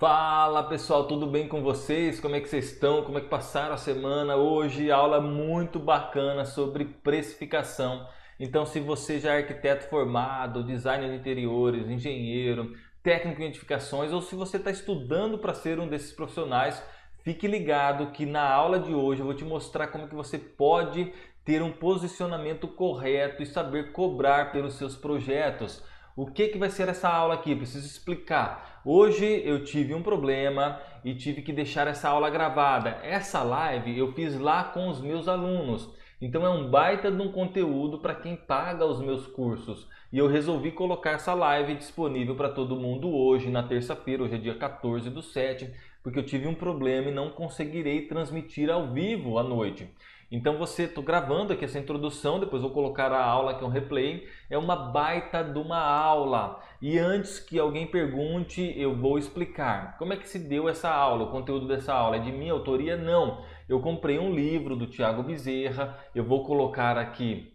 Fala pessoal, tudo bem com vocês? Como é que vocês estão? Como é que passaram a semana? Hoje aula muito bacana sobre precificação. Então, se você já é arquiteto formado, designer de interiores, engenheiro, técnico em edificações, ou se você está estudando para ser um desses profissionais, fique ligado que na aula de hoje eu vou te mostrar como que você pode ter um posicionamento correto e saber cobrar pelos seus projetos. O que vai ser essa aula aqui? Preciso explicar. Hoje eu tive um problema e tive que deixar essa aula gravada. Essa live eu fiz lá com os meus alunos. Então é um baita de um conteúdo para quem paga os meus cursos. E eu resolvi colocar essa live disponível para todo mundo hoje, na terça-feira, hoje é dia 14/7, porque eu tive um problema e não conseguirei transmitir ao vivo à noite. Então estou gravando aqui essa introdução, depois vou colocar a aula que é um replay. É uma baita de uma aula. E antes que alguém pergunte, eu vou explicar. Como é que se deu essa aula? O conteúdo dessa aula é de minha autoria? Não. Eu comprei um livro do Tiago Bezerra, eu vou colocar aqui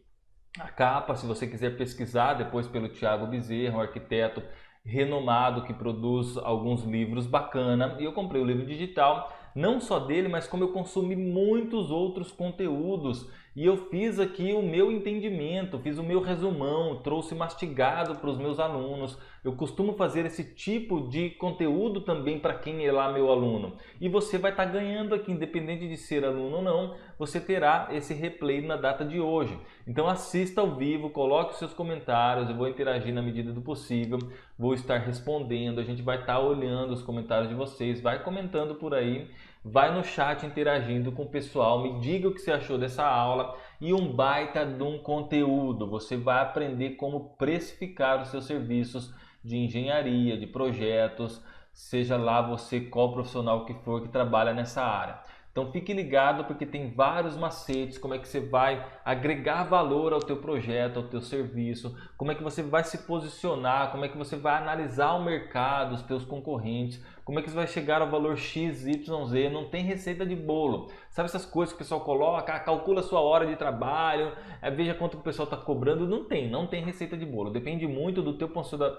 a capa, se você quiser pesquisar depois pelo Tiago Bezerra, um arquiteto renomado que produz alguns livros bacana. E eu comprei o livro digital, não só dele, mas como eu consumi muitos outros conteúdos. E eu fiz aqui o meu entendimento, fiz o meu resumão, trouxe mastigado para os meus alunos. Eu costumo fazer esse tipo de conteúdo também para quem é lá meu aluno. E você vai estar ganhando aqui, independente de ser aluno ou não, você terá esse replay na data de hoje. Então assista ao vivo, coloque os seus comentários, eu vou interagir na medida do possível, vou estar respondendo, a gente vai estar olhando os comentários de vocês, vai comentando por aí, vai no chat interagindo com o pessoal, me diga o que você achou dessa aula e um baita de um conteúdo. Você vai aprender como precificar os seus serviços de engenharia, de projetos, seja lá você qual profissional que for que trabalha nessa área. Então fique ligado porque tem vários macetes, como é que você vai agregar valor ao teu projeto, ao teu serviço, como é que você vai se posicionar, como é que você vai analisar o mercado, os teus concorrentes, como é que você vai chegar ao valor X, Y, Z, não tem receita de bolo. Sabe essas coisas que o pessoal coloca, calcula a sua hora de trabalho, veja quanto o pessoal está cobrando, não tem receita de bolo, depende muito do teu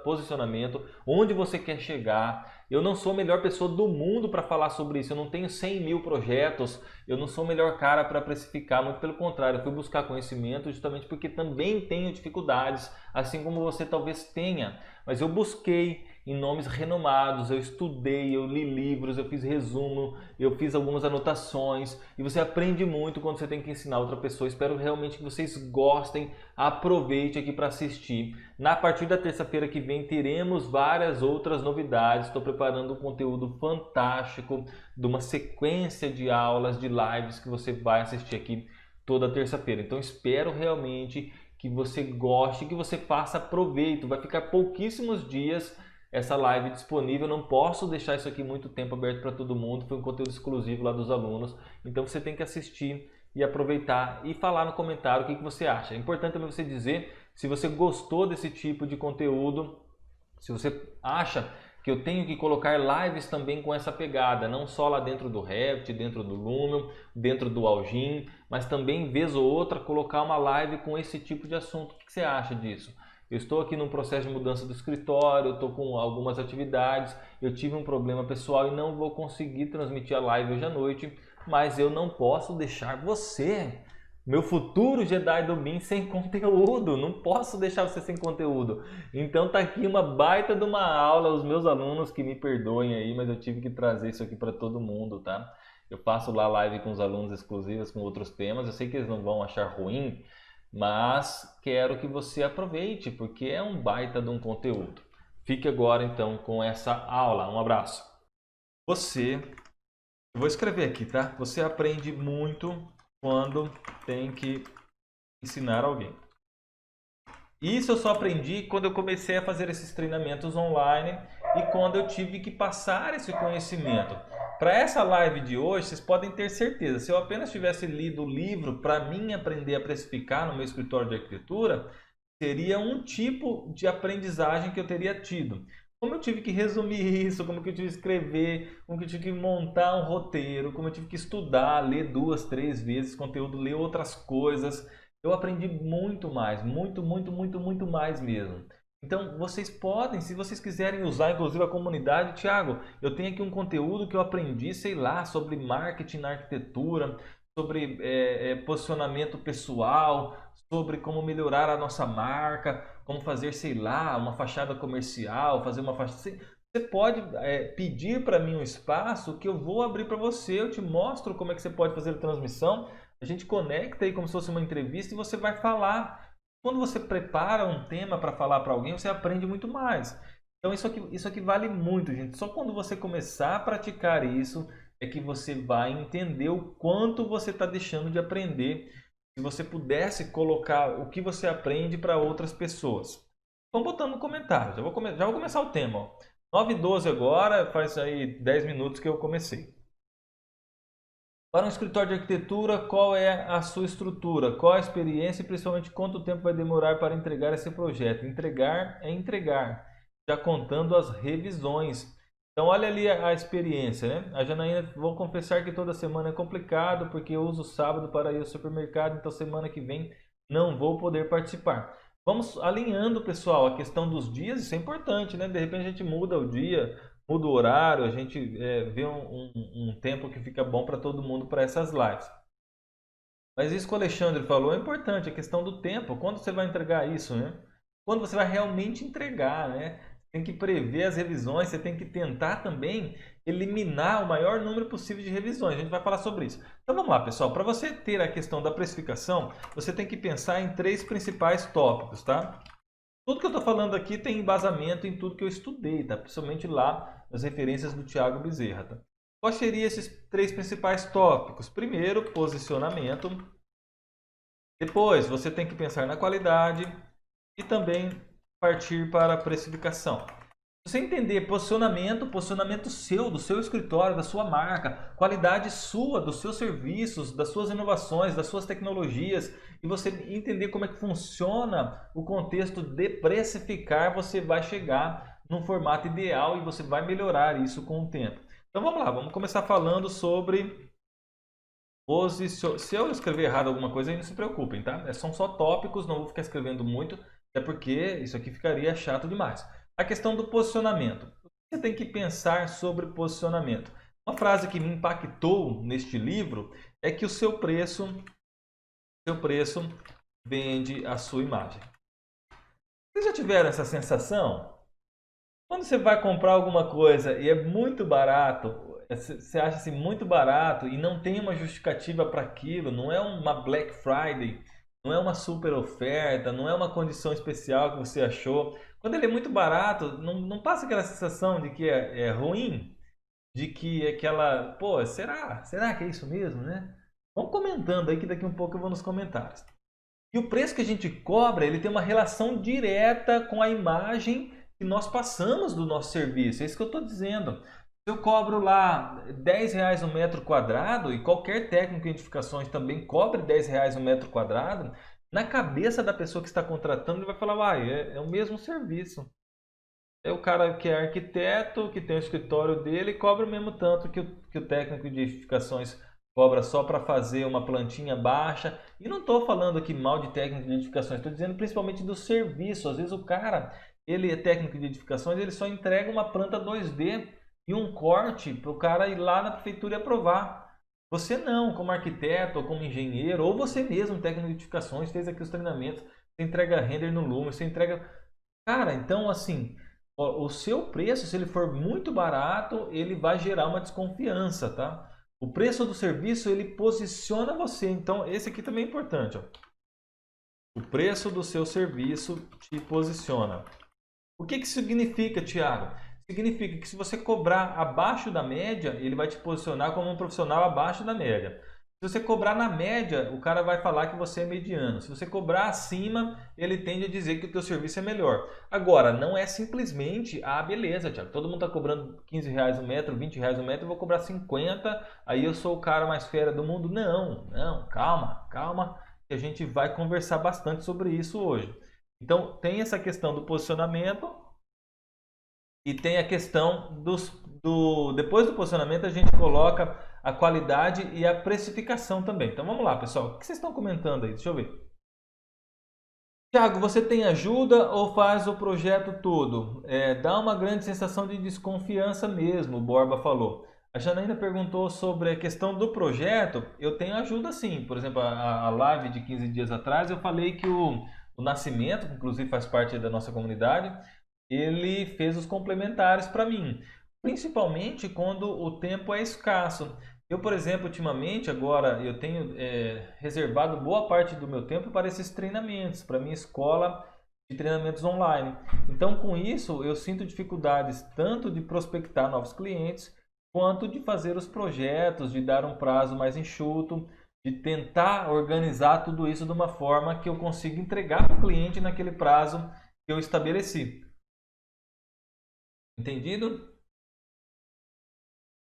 posicionamento, onde você quer chegar. Eu não sou a melhor pessoa do mundo para falar sobre isso, eu não tenho 100 mil projetos, eu não sou o melhor cara para precificar, muito pelo contrário, eu fui buscar conhecimento justamente porque também tenho dificuldades, assim como você talvez tenha, mas eu busquei em nomes renomados, eu estudei, eu li livros, eu fiz resumo, eu fiz algumas anotações e você aprende muito quando você tem que ensinar outra pessoa. Espero realmente que vocês gostem, aproveite aqui para assistir. Na partir da terça-feira que vem teremos várias outras novidades, estou preparando um conteúdo fantástico de uma sequência de aulas, de lives que você vai assistir aqui toda terça-feira. Então espero realmente que você goste, que você faça proveito. Vai ficar pouquíssimos dias essa live disponível, não posso deixar isso aqui muito tempo aberto para todo mundo, foi um conteúdo exclusivo lá dos alunos, então você tem que assistir e aproveitar e falar no comentário o que você acha. É importante também você dizer se você gostou desse tipo de conteúdo, se você acha que eu tenho que colocar lives também com essa pegada, não só lá dentro do Revit, dentro do Lumion, dentro do Algin, mas também vez ou outra colocar uma live com esse tipo de assunto. O que você acha disso? Eu estou aqui num processo de mudança do escritório, estou com algumas atividades, eu tive um problema pessoal e não vou conseguir transmitir a live hoje à noite, mas eu não posso deixar você, meu futuro Jedi do BIM, sem conteúdo, não posso deixar você sem conteúdo. Então tá aqui uma baita de uma aula, os meus alunos que me perdoem aí, mas eu tive que trazer isso aqui para todo mundo, tá? Eu faço lá live com os alunos exclusivos com outros temas, eu sei que eles não vão achar ruim, mas quero que você aproveite, porque é um baita de um conteúdo. Fique agora então com essa aula. Um abraço. Eu vou escrever aqui, tá? Você aprende muito quando tem que ensinar alguém. Isso eu só aprendi quando eu comecei a fazer esses treinamentos online e quando eu tive que passar esse conhecimento. Para essa live de hoje, vocês podem ter certeza, se eu apenas tivesse lido o livro para mim aprender a precificar no meu escritório de arquitetura, seria um tipo de aprendizagem que eu teria tido. Como eu tive que resumir isso, como que eu tive que escrever, como que eu tive que montar um roteiro, como eu tive que estudar, ler 2, 3 vezes conteúdo, ler outras coisas, eu aprendi muito mais, muito mais mesmo. Então, vocês podem, se vocês quiserem usar, inclusive, a comunidade, Thiago, eu tenho aqui um conteúdo que eu aprendi, sei lá, sobre marketing na arquitetura, sobre posicionamento pessoal, sobre como melhorar a nossa marca, como fazer, sei lá, uma fachada comercial, fazer uma fachada... Você pode pedir para mim um espaço que eu vou abrir para você, eu te mostro como é que você pode fazer a transmissão, a gente conecta aí como se fosse uma entrevista e você vai falar. Quando você prepara um tema para falar para alguém, você aprende muito mais. Então isso aqui vale muito, gente. Só quando você começar a praticar isso é que você vai entender o quanto você está deixando de aprender. Se você pudesse colocar o que você aprende para outras pessoas. Vão botando no comentário. Já vou começar o tema. Ó. 9h12 agora, faz aí 10 minutos que eu comecei. Para um escritório de arquitetura, qual é a sua estrutura? Qual a experiência e principalmente quanto tempo vai demorar para entregar esse projeto? Entregar é entregar, já contando as revisões. Então olha ali a experiência, né? A Janaína, vou confessar que toda semana é complicado porque eu uso sábado para ir ao supermercado, então semana que vem não vou poder participar. Vamos alinhando, pessoal, a questão dos dias, isso é importante, né? De repente a gente muda o dia, muda o horário, a gente vê um tempo que fica bom para todo mundo para essas lives. Mas isso que o Alexandre falou é importante, a questão do tempo. Quando você vai entregar isso, né? Quando você vai realmente entregar, né? Tem que prever as revisões, você tem que tentar também eliminar o maior número possível de revisões. A gente vai falar sobre isso. Então vamos lá, pessoal. Para você ter a questão da precificação, você tem que pensar em 3 principais tópicos, tá? Tudo que eu estou falando aqui tem embasamento em tudo que eu estudei, tá? Principalmente lá nas referências do Thiago Bezerra, tá? Quais seriam esses 3 principais tópicos? Primeiro, posicionamento. Depois, você tem que pensar na qualidade e também partir para a precificação. Se você entender posicionamento seu, do seu escritório, da sua marca, qualidade sua, dos seus serviços, das suas inovações, das suas tecnologias, e você entender como é que funciona o contexto de precificar, você vai chegar num formato ideal e você vai melhorar isso com o tempo. Então vamos lá, vamos começar falando sobre se eu escrever errado alguma coisa, aí não se preocupem, tá? São só tópicos, não vou ficar escrevendo muito, até porque isso aqui ficaria chato demais. A questão do posicionamento. Você tem que pensar sobre posicionamento. Uma frase que me impactou neste livro é que o seu preço vende a sua imagem. Vocês já tiveram essa sensação? Quando você vai comprar alguma coisa e é muito barato, você acha assim muito barato e não tem uma justificativa para aquilo, não é uma Black Friday, não é uma super oferta, não é uma condição especial que você achou. Quando ele é muito barato, não passa aquela sensação de que é ruim, de que é aquela, pô, será que é isso mesmo, né? Vamos comentando aí que daqui um pouco eu vou nos comentários. E o preço que a gente cobra, ele tem uma relação direta com a imagem que nós passamos do nosso serviço. É isso que eu estou dizendo. Se eu cobro lá R$10 um metro quadrado, e qualquer técnico de edificações também cobre R$10 um metro quadrado, na cabeça da pessoa que está contratando, ele vai falar, uai, é o mesmo serviço. É o cara que é arquiteto, que tem o escritório dele, cobra o mesmo tanto que o técnico de edificações cobra só para fazer uma plantinha baixa. E não estou falando aqui mal de técnico de edificações, estou dizendo principalmente do serviço. Às vezes o cara, ele é técnico de edificações, ele só entrega uma planta 2D e um corte para o cara ir lá na prefeitura e aprovar. Você não, como arquiteto ou como engenheiro, ou você mesmo, técnico de edificações, fez aqui os treinamentos, você entrega render no Lumen, você entrega... Cara, então assim, o seu preço, se ele for muito barato, ele vai gerar uma desconfiança, tá? O preço do serviço, ele posiciona você. Então, esse aqui também é importante. Ó. O preço do seu serviço te posiciona. O que significa, Thiago? Significa que se você cobrar abaixo da média, ele vai te posicionar como um profissional abaixo da média. Se você cobrar na média, o cara vai falar que você é mediano. Se você cobrar acima, ele tende a dizer que o teu serviço é melhor. Agora, não é simplesmente, beleza, Thiago, todo mundo está cobrando R$15 um metro, R$20 um metro, eu vou cobrar 50, aí eu sou o cara mais fera do mundo. Não, calma, que a gente vai conversar bastante sobre isso hoje. Então, tem essa questão do posicionamento e tem a questão depois do posicionamento a gente coloca a qualidade e a precificação também. Então vamos lá, pessoal. O que vocês estão comentando aí? Deixa eu ver. Tiago, você tem ajuda ou faz o projeto todo? Dá uma grande sensação de desconfiança mesmo, o Borba falou. A Janaína perguntou sobre a questão do projeto. Eu tenho ajuda sim. Por exemplo, a live de 15 dias atrás, eu falei que o Nascimento, que inclusive faz parte da nossa comunidade, ele fez os complementares para mim. Principalmente quando o tempo é escasso. Eu, por exemplo, ultimamente, agora, eu tenho reservado boa parte do meu tempo para esses treinamentos, para minha escola de treinamentos online. Então, com isso, eu sinto dificuldades tanto de prospectar novos clientes, quanto de fazer os projetos, de dar um prazo mais enxuto, de tentar organizar tudo isso de uma forma que eu consiga entregar para o cliente naquele prazo que eu estabeleci. Entendido?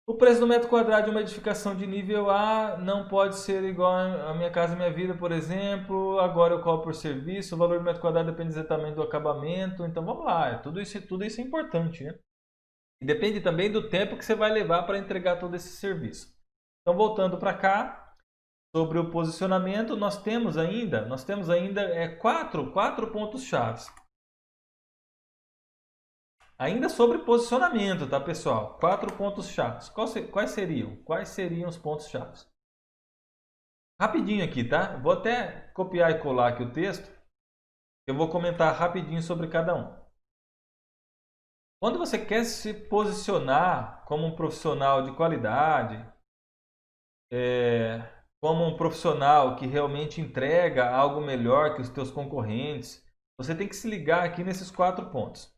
O preço do metro quadrado de uma edificação de nível A não pode ser igual a Minha Casa Minha Vida, por exemplo. Agora eu cobro por serviço. O valor do metro quadrado depende exatamente do acabamento. Então vamos lá, tudo isso é importante, né? E depende também do tempo que você vai levar para entregar todo esse serviço. Então voltando para cá, sobre o posicionamento, nós temos ainda quatro pontos chaves. Ainda sobre posicionamento, tá, pessoal? 4 pontos-chave. Quais seriam? Quais seriam os pontos-chave? Rapidinho aqui, tá? Vou até copiar e colar aqui o texto. Eu vou comentar rapidinho sobre cada um. Quando você quer se posicionar como um profissional de qualidade, como um profissional que realmente entrega algo melhor que os teus concorrentes, você tem que se ligar aqui nesses 4 pontos.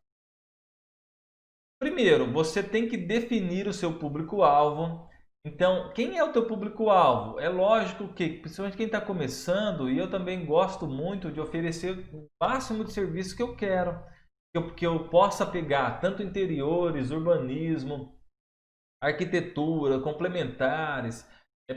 Primeiro, você tem que definir o seu público-alvo. Então, quem é o teu público-alvo? É lógico que, principalmente quem está começando, e eu também gosto muito de oferecer o máximo de serviços que eu quero, que eu possa pegar tanto interiores, urbanismo, arquitetura, complementares,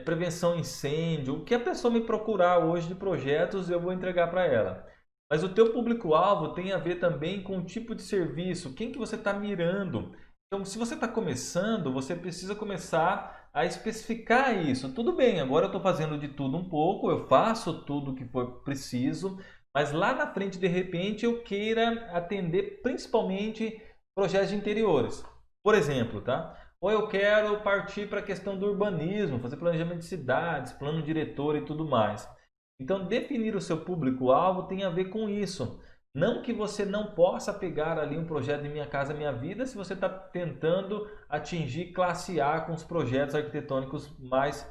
prevenção a incêndio, o que a pessoa me procurar hoje de projetos, eu vou entregar para ela. Mas o teu público-alvo tem a ver também com o tipo de serviço, quem que você está mirando. Então, se você está começando, você precisa começar a especificar isso. Tudo bem, agora eu estou fazendo de tudo um pouco, eu faço tudo o que for preciso, mas lá na frente, de repente, eu queira atender principalmente projetos de interiores. Por exemplo, tá? Ou eu quero partir para a questão do urbanismo, fazer planejamento de cidades, plano diretor e tudo mais. Então, definir o seu público-alvo tem a ver com isso. Não que você não possa pegar ali um projeto de Minha Casa Minha Vida se você está tentando atingir classe A com os projetos arquitetônicos mais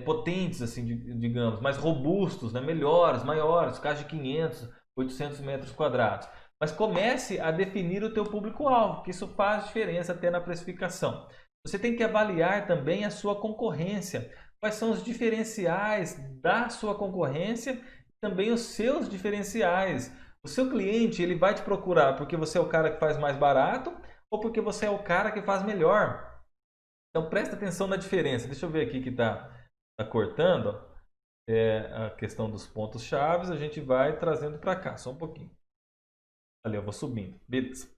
potentes, assim, digamos, mais robustos, né? Melhores, maiores, casa de 500, 800 metros quadrados. Mas comece a definir o teu público-alvo, que isso faz diferença até na precificação. Você tem que avaliar também a sua concorrência. Quais são os diferenciais da sua concorrência e também os seus diferenciais. O seu cliente ele vai te procurar porque você é o cara que faz mais barato ou porque você é o cara que faz melhor. Então presta atenção na diferença. Deixa eu ver aqui que tá cortando a questão dos pontos chaves. A gente vai trazendo para cá, só um pouquinho. Ali, eu vou subindo. Beleza.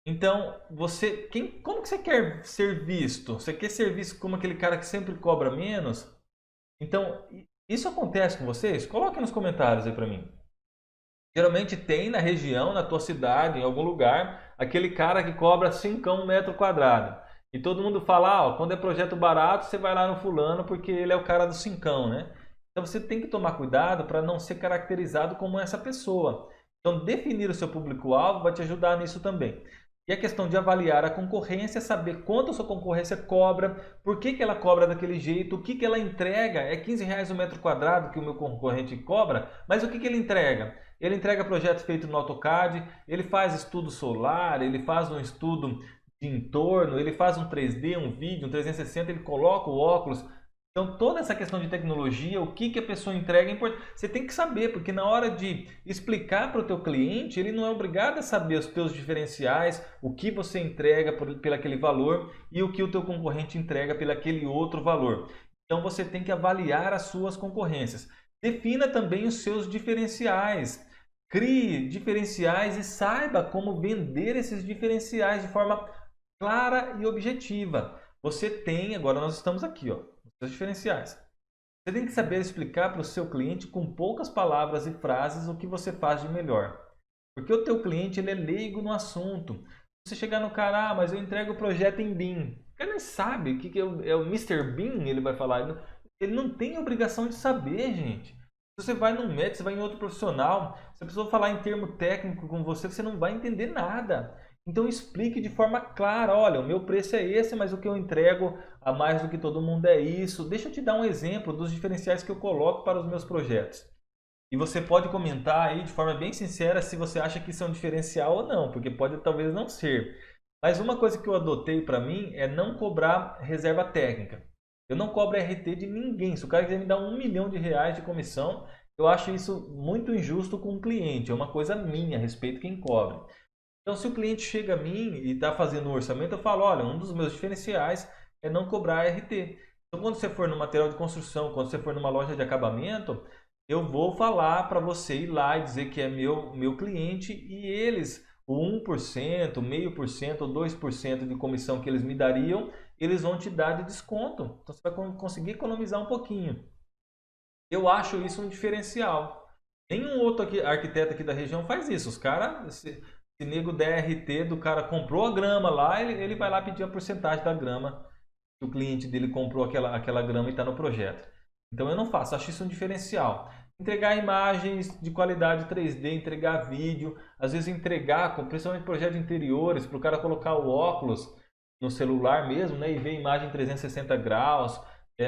Então, como que você quer ser visto? Você quer ser visto como aquele cara que sempre cobra menos? Então, isso acontece com vocês? Coloque nos comentários aí para mim. Geralmente tem na região, na tua cidade, em algum lugar, aquele cara que cobra 5 um metro quadrado. E todo mundo fala, quando é projeto barato, você vai lá no fulano porque ele é o cara do 5, né? Então você tem que tomar cuidado para não ser caracterizado como essa pessoa. Então definir o seu público-alvo vai te ajudar nisso também. E a questão de avaliar a concorrência, saber quanto a sua concorrência cobra, por que ela cobra daquele jeito, o que ela entrega. É R$ 15 o metro quadrado que o meu concorrente cobra, mas o que ele entrega? Ele entrega projetos feitos no AutoCAD, ele faz estudo solar, ele faz um estudo de entorno, ele faz um 3D, um vídeo, um 360, ele coloca o óculos. Então, toda essa questão de tecnologia, o que a pessoa entrega é importante. Você tem que saber, porque na hora de explicar para o teu cliente, ele não é obrigado a saber os teus diferenciais, o que você entrega pelo aquele valor e o que o teu concorrente entrega pelo aquele outro valor. Então, você tem que avaliar as suas concorrências. Defina também os seus diferenciais. Crie diferenciais e saiba como vender esses diferenciais de forma clara e objetiva. Você tem, agora nós estamos aqui, ó, os diferenciais. Você tem que saber explicar para o seu cliente com poucas palavras e frases o que você faz de melhor. Porque o teu cliente ele é leigo no assunto. Você chegar no cara, mas eu entrego o projeto em BIM. O cara nem sabe o que é o Mister BIM, ele vai falar. Ele não tem obrigação de saber, gente. Se você vai num médico, você vai em outro profissional, se a pessoa falar em termo técnico com você, você não vai entender nada. Então explique de forma clara, olha, o meu preço é esse, mas o que eu entrego a mais do que todo mundo é isso. Deixa eu te dar um exemplo dos diferenciais que eu coloco para os meus projetos. E você pode comentar aí de forma bem sincera se você acha que isso é um diferencial ou não, porque pode talvez não ser. Mas uma coisa que eu adotei para mim é não cobrar reserva técnica. Eu não cobro RT de ninguém. Se o cara quiser me dar R$ 1 milhão de comissão, eu acho isso muito injusto com o cliente. É uma coisa minha, a respeito quem cobre. Então, se o cliente chega a mim e está fazendo um orçamento, eu falo, olha, um dos meus diferenciais é não cobrar RT. Então, quando você for no material de construção, quando você for numa loja de acabamento, eu vou falar para você ir lá e dizer que é meu cliente e eles, o 1%, 0,5% ou 2% de comissão que eles me dariam, eles vão te dar de desconto. Então, você vai conseguir economizar um pouquinho. Eu acho isso um diferencial. Nenhum outro arquiteto aqui da região faz isso. Os caras, se nego der RT do cara comprou a grama lá, ele vai lá pedir a porcentagem da grama que o cliente dele comprou aquela grama e está no projeto. Então eu não faço, acho isso um diferencial. Entregar imagens de qualidade 3D, entregar vídeo, às vezes entregar, principalmente projetos de interiores, para o cara colocar o óculos no celular mesmo, né, e ver imagem 360 graus,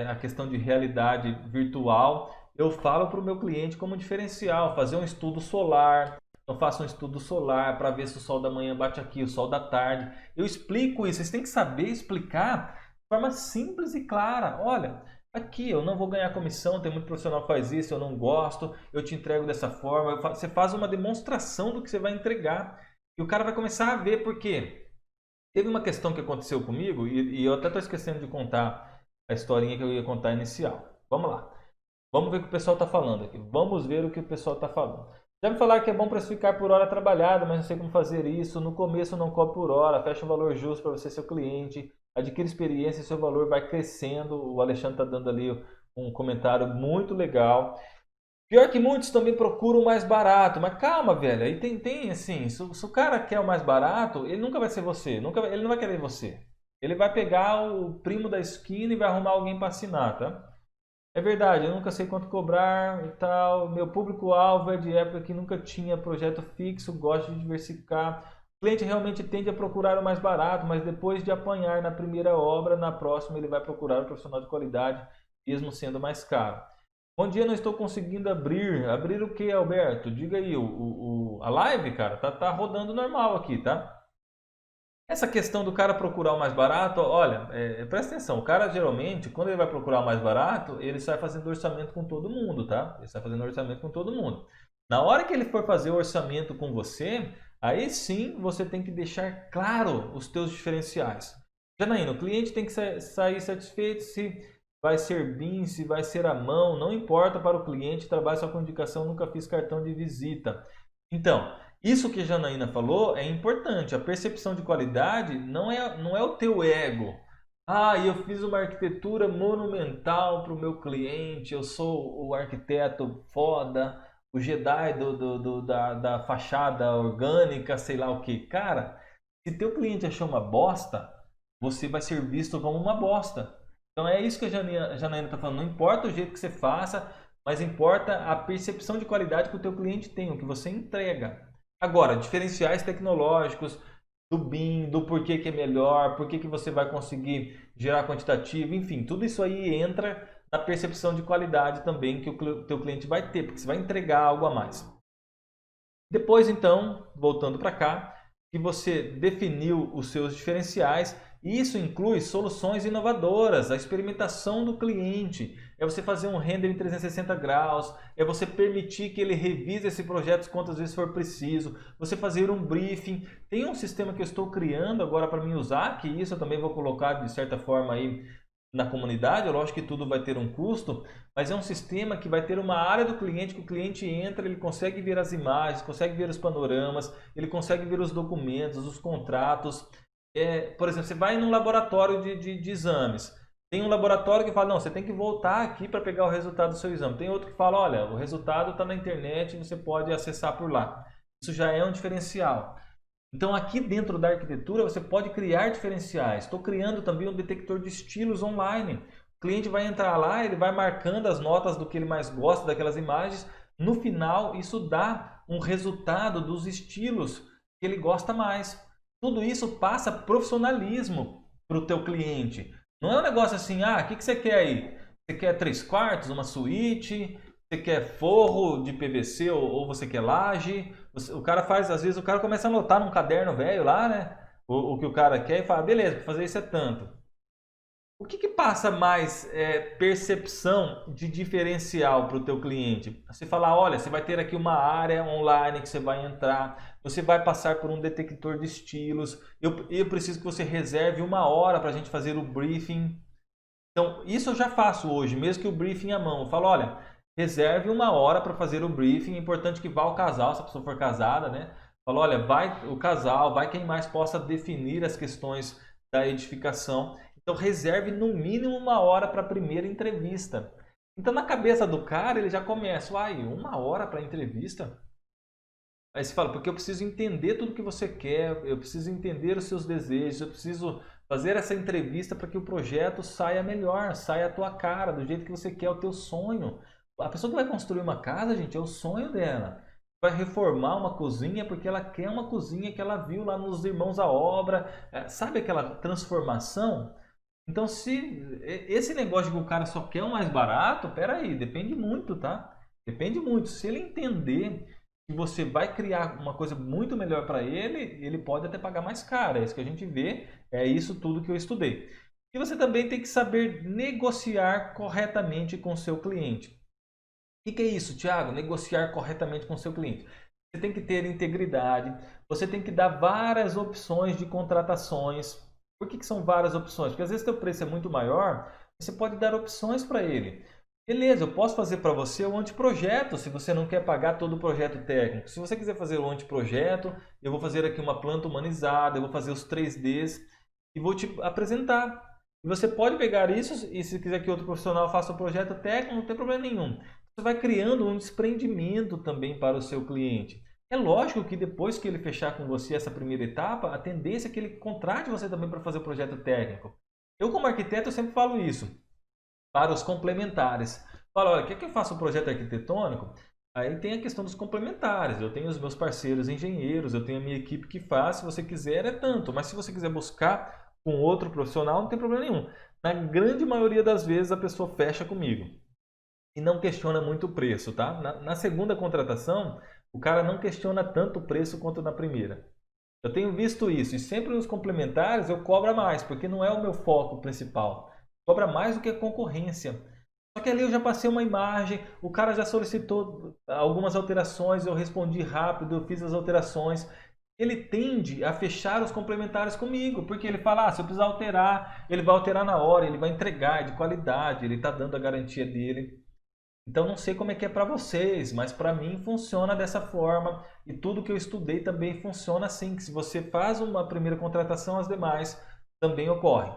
a questão de realidade virtual. Eu falo para o meu cliente como diferencial, fazer um estudo solar. Eu faço um estudo solar para ver se o sol da manhã bate aqui, o sol da tarde. Eu explico isso, vocês têm que saber explicar de forma simples e clara. Olha, aqui eu não vou ganhar comissão, tem muito profissional que faz isso, eu não gosto, eu te entrego dessa forma. Você faz uma demonstração do que você vai entregar e o cara vai começar a ver, porque teve uma questão que aconteceu comigo e eu até estou esquecendo de contar a historinha que eu ia contar inicial. Vamos lá. Vamos ver o que o pessoal está falando aqui. Vamos ver o que o pessoal está falando. Já me falaram que é bom precificar por hora trabalhada, mas não sei como fazer isso. No começo não cobre por hora, fecha um valor justo para você, seu cliente. Adquire experiência e seu valor vai crescendo. O Alexandre está dando ali um comentário muito legal. Pior que muitos também procuram o mais barato. Mas calma, velho. Aí tem assim, se o cara quer o mais barato, ele nunca vai ser você. Ele não vai querer você. Ele vai pegar o primo da esquina e vai arrumar alguém para assinar, tá? É verdade, eu nunca sei quanto cobrar e tal. Meu público-alvo é de época que nunca tinha projeto fixo, gosto de diversificar. O cliente realmente tende a procurar o mais barato, mas depois de apanhar na primeira obra, na próxima ele vai procurar o profissional de qualidade, mesmo sendo mais caro. Bom dia, não estou conseguindo abrir. Abrir o que, Alberto? Diga aí, a live, cara, tá rodando normal aqui, tá? Essa questão do cara procurar o mais barato, olha, presta atenção, o cara geralmente, quando ele vai procurar o mais barato, ele sai fazendo orçamento com todo mundo, tá? Ele sai fazendo orçamento com todo mundo. Na hora que ele for fazer o orçamento com você, aí sim você tem que deixar claro os teus diferenciais. Janaína, o cliente tem que sair satisfeito se vai ser BIM, se vai ser à mão, não importa para o cliente, trabalho só com indicação, nunca fiz cartão de visita. Então, isso que a Janaína falou é importante. A percepção de qualidade não é o teu ego. Ah, eu fiz uma arquitetura monumental para o meu cliente, eu sou o arquiteto foda, o Jedi da fachada orgânica, sei lá o que. Cara, se teu cliente achou uma bosta, você vai ser visto como uma bosta. Então é isso que a Janaína está falando. Não importa o jeito que você faça, mas importa a percepção de qualidade que o teu cliente tem, o que você entrega. Agora, diferenciais tecnológicos do BIM, do porquê que é melhor, porquê que você vai conseguir gerar quantitativo, enfim, tudo isso aí entra na percepção de qualidade também que o teu cliente vai ter, porque você vai entregar algo a mais. Depois, então, voltando para cá, que você definiu os seus diferenciais, isso inclui soluções inovadoras, a experimentação do cliente, é você fazer um render em 360 graus, é você permitir que ele revise esse projeto quantas vezes for preciso, você fazer um briefing. Tem um sistema que eu estou criando agora para mim usar, que isso eu também vou colocar de certa forma aí na comunidade. Lógico que tudo vai ter um custo, mas é um sistema que vai ter uma área do cliente que o cliente entra, ele consegue ver as imagens, consegue ver os panoramas, ele consegue ver os documentos, os contratos. Por exemplo, você vai num laboratório de exames. Tem um laboratório que fala, não, você tem que voltar aqui para pegar o resultado do seu exame. Tem outro que fala, olha, o resultado está na internet, você pode acessar por lá. Isso já é um diferencial. Então aqui dentro da arquitetura você pode criar diferenciais. Estou criando também um detector de estilos online. O cliente vai entrar lá, ele vai marcando as notas do que ele mais gosta daquelas imagens. No final, isso dá um resultado dos estilos que ele gosta mais. Tudo isso passa profissionalismo para o teu cliente. Não é um negócio assim, o que você quer aí? Você quer 3/4, uma suíte? Você quer forro de PVC ou você quer laje? O cara faz, às vezes o cara começa a anotar num caderno velho lá, né? O que o cara quer e fala, beleza, para fazer isso é tanto. O que passa mais percepção de diferencial para o teu cliente? Você falar, olha, você vai ter aqui uma área online que você vai entrar, você vai passar por um detector de estilos, eu preciso que você reserve 1 hora para a gente fazer o briefing. Então, isso eu já faço hoje, mesmo que o briefing à mão. Eu falo, olha, reserve 1 hora para fazer o briefing, é importante que vá o casal, se a pessoa for casada, né? Falo, olha, vai o casal, vai quem mais possa definir as questões da edificação. Então, reserve no mínimo 1 hora para a primeira entrevista. Então, na cabeça do cara, ele já começa, 1 hora para a entrevista? Aí você fala, porque eu preciso entender tudo que você quer, eu preciso entender os seus desejos, eu preciso fazer essa entrevista para que o projeto saia melhor, saia a tua cara, do jeito que você quer, o teu sonho. A pessoa que vai construir uma casa, gente, é o sonho dela. Vai reformar uma cozinha porque ela quer uma cozinha que ela viu lá nos Irmãos à Obra. Sabe aquela transformação? Então, se esse negócio de que o cara só quer o mais barato, peraí, depende muito, tá? Depende muito. Se ele entender que você vai criar uma coisa muito melhor para ele, ele pode até pagar mais caro. É isso que a gente vê, é isso tudo que eu estudei. E você também tem que saber negociar corretamente com o seu cliente. O que é isso, Thiago? Negociar corretamente com o seu cliente. Você tem que ter integridade, você tem que dar várias opções de contratações. Por que são várias opções? Porque às vezes seu preço é muito maior, você pode dar opções para ele. Beleza, eu posso fazer para você o anteprojeto, se você não quer pagar todo o projeto técnico. Se você quiser fazer o anteprojeto, eu vou fazer aqui uma planta humanizada, eu vou fazer os 3Ds e vou te apresentar. E você pode pegar isso e se quiser que outro profissional faça o projeto técnico, não tem problema nenhum. Você vai criando um desprendimento também para o seu cliente. É lógico que depois que ele fechar com você essa primeira etapa, a tendência é que ele contrate você também para fazer o projeto técnico. Eu, como arquiteto, eu sempre falo isso para os complementares. Fala, olha, quer que eu faça um projeto arquitetônico? Aí tem a questão dos complementares. Eu tenho os meus parceiros engenheiros, eu tenho a minha equipe que faz. Se você quiser, é tanto. Mas se você quiser buscar com outro profissional, não tem problema nenhum. Na grande maioria das vezes, a pessoa fecha comigo e não questiona muito o preço, tá? Na segunda contratação, o cara não questiona tanto o preço quanto na primeira. Eu tenho visto isso e sempre nos complementares eu cobro mais, porque não é o meu foco principal. Cobra mais do que a concorrência. Só que ali eu já passei uma imagem, o cara já solicitou algumas alterações, eu respondi rápido, eu fiz as alterações. Ele tende a fechar os complementares comigo, porque ele fala, se eu precisar alterar, ele vai alterar na hora, ele vai entregar, é de qualidade, ele está dando a garantia dele. Então não sei como é que é para vocês, mas para mim funciona dessa forma e tudo que eu estudei também funciona assim, que se você faz uma primeira contratação, as demais também ocorrem.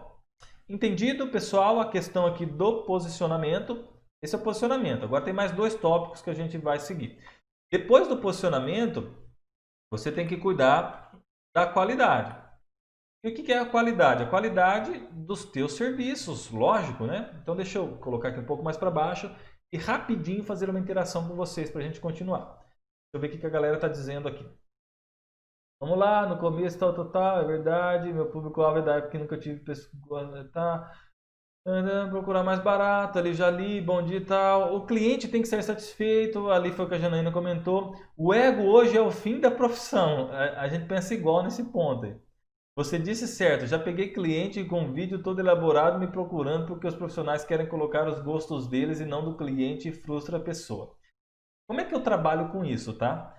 Entendido, pessoal, a questão aqui do posicionamento. Esse é o posicionamento. Agora tem mais 2 tópicos que a gente vai seguir. Depois do posicionamento, você tem que cuidar da qualidade. E o que é a qualidade? A qualidade dos teus serviços, lógico, né? Então deixa eu colocar aqui um pouco mais para baixo e rapidinho fazer uma interação com vocês para a gente continuar. Deixa eu ver o que a galera está dizendo aqui. Vamos lá, no começo, tal, é verdade, meu público-alvo é da época que nunca tive pessoa, tá? Procurar mais barato, ali já li, bom dia e tal. O cliente tem que ser satisfeito, ali foi o que a Janaína comentou. O ego hoje é o fim da profissão. A gente pensa igual nesse ponto aí. Você disse certo, já peguei cliente com vídeo todo elaborado me procurando porque os profissionais querem colocar os gostos deles e não do cliente e frustra a pessoa. Como é que eu trabalho com isso, tá?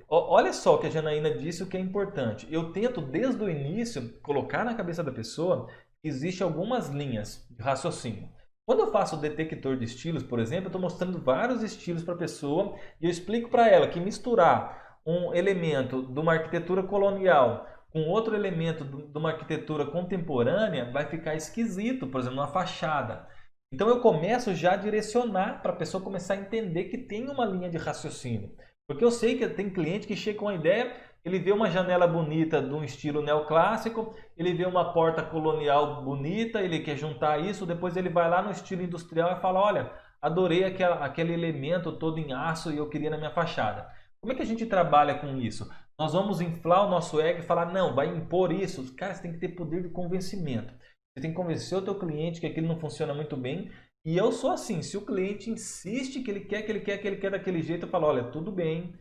Olha só o que a Janaína disse, o que é importante. Eu tento, desde o início, colocar na cabeça da pessoa que existem algumas linhas de raciocínio. Quando eu faço o detector de estilos, por exemplo, eu estou mostrando vários estilos para a pessoa e eu explico para ela que misturar um elemento de uma arquitetura colonial com outro elemento de uma arquitetura contemporânea, vai ficar esquisito, por exemplo, uma fachada. Então eu começo já a direcionar para a pessoa começar a entender que tem uma linha de raciocínio. Porque eu sei que tem cliente que chega com a ideia, ele vê uma janela bonita de um estilo neoclássico, ele vê uma porta colonial bonita, ele quer juntar isso, depois ele vai lá no estilo industrial e fala, olha, adorei aquele elemento todo em aço e eu queria na minha fachada. Como é que a gente trabalha com isso? Nós vamos inflar o nosso ego e falar, não, vai impor isso. Cara, você tem que ter poder de convencimento. Você tem que convencer o teu cliente que aquilo não funciona muito bem. E eu sou assim, se o cliente insiste que ele quer daquele jeito, eu falo, olha, tudo bem,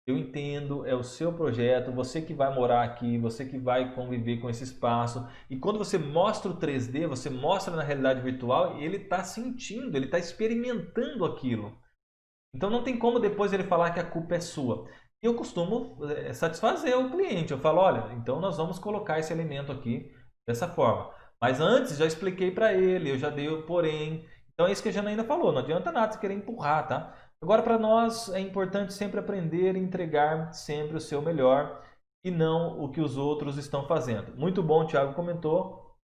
eu entendo, é o seu projeto, você que vai morar aqui, você que vai conviver com esse espaço. E quando você mostra o 3D, você mostra na realidade virtual, ele está sentindo, ele está experimentando aquilo. Então não tem como depois ele falar que a culpa é sua. E eu costumo satisfazer o cliente. Eu falo, olha, então nós vamos colocar esse elemento aqui dessa forma. Mas antes já expliquei para ele, eu já dei o porém. Então é isso que a Janaína falou, não adianta nada você querer empurrar, tá? Agora para nós é importante sempre aprender e entregar sempre o seu melhor e não o que os outros estão fazendo. Muito bom, o Thiago comentou.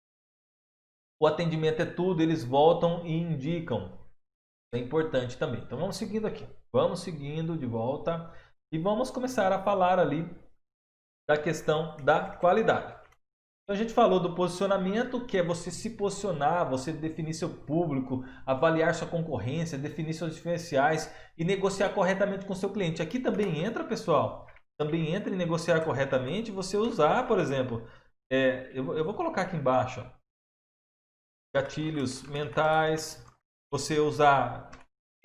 O atendimento é tudo, eles voltam e indicam. É importante também. Então vamos seguindo aqui. Vamos seguindo de volta e vamos começar a falar ali da questão da qualidade. Então a gente falou do posicionamento, que é você se posicionar, você definir seu público, avaliar sua concorrência, definir seus diferenciais e negociar corretamente com o seu cliente. Aqui também entra, pessoal, também entra em negociar corretamente você usar, por exemplo, eu vou colocar aqui embaixo, ó, gatilhos mentais, você usar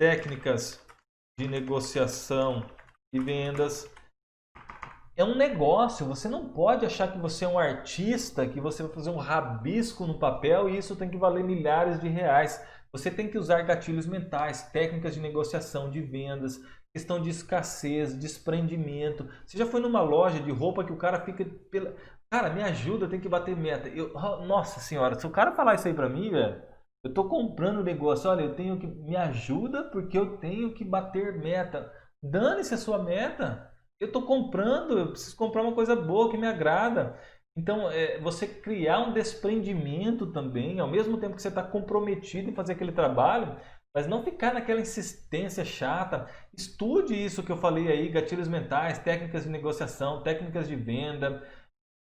técnicas de negociação e vendas. É um negócio, você não pode achar que você é um artista, que você vai fazer um rabisco no papel e isso tem que valer milhares de reais. Você tem que usar gatilhos mentais, técnicas de negociação, de vendas, questão de escassez, desprendimento. Você já foi numa loja de roupa que o cara fica... Cara, me ajuda, tem que bater meta. Nossa senhora, se o cara falar isso aí pra mim, velho, eu tô comprando o negócio, olha, eu tenho que... Me ajuda porque eu tenho que bater meta. Dane-se a sua meta. Eu estou comprando, eu preciso comprar uma coisa boa que me agrada. Então, você criar um desprendimento também, ao mesmo tempo que você está comprometido em fazer aquele trabalho, mas não ficar naquela insistência chata. Estude isso que eu falei aí, gatilhos mentais, técnicas de negociação, técnicas de venda,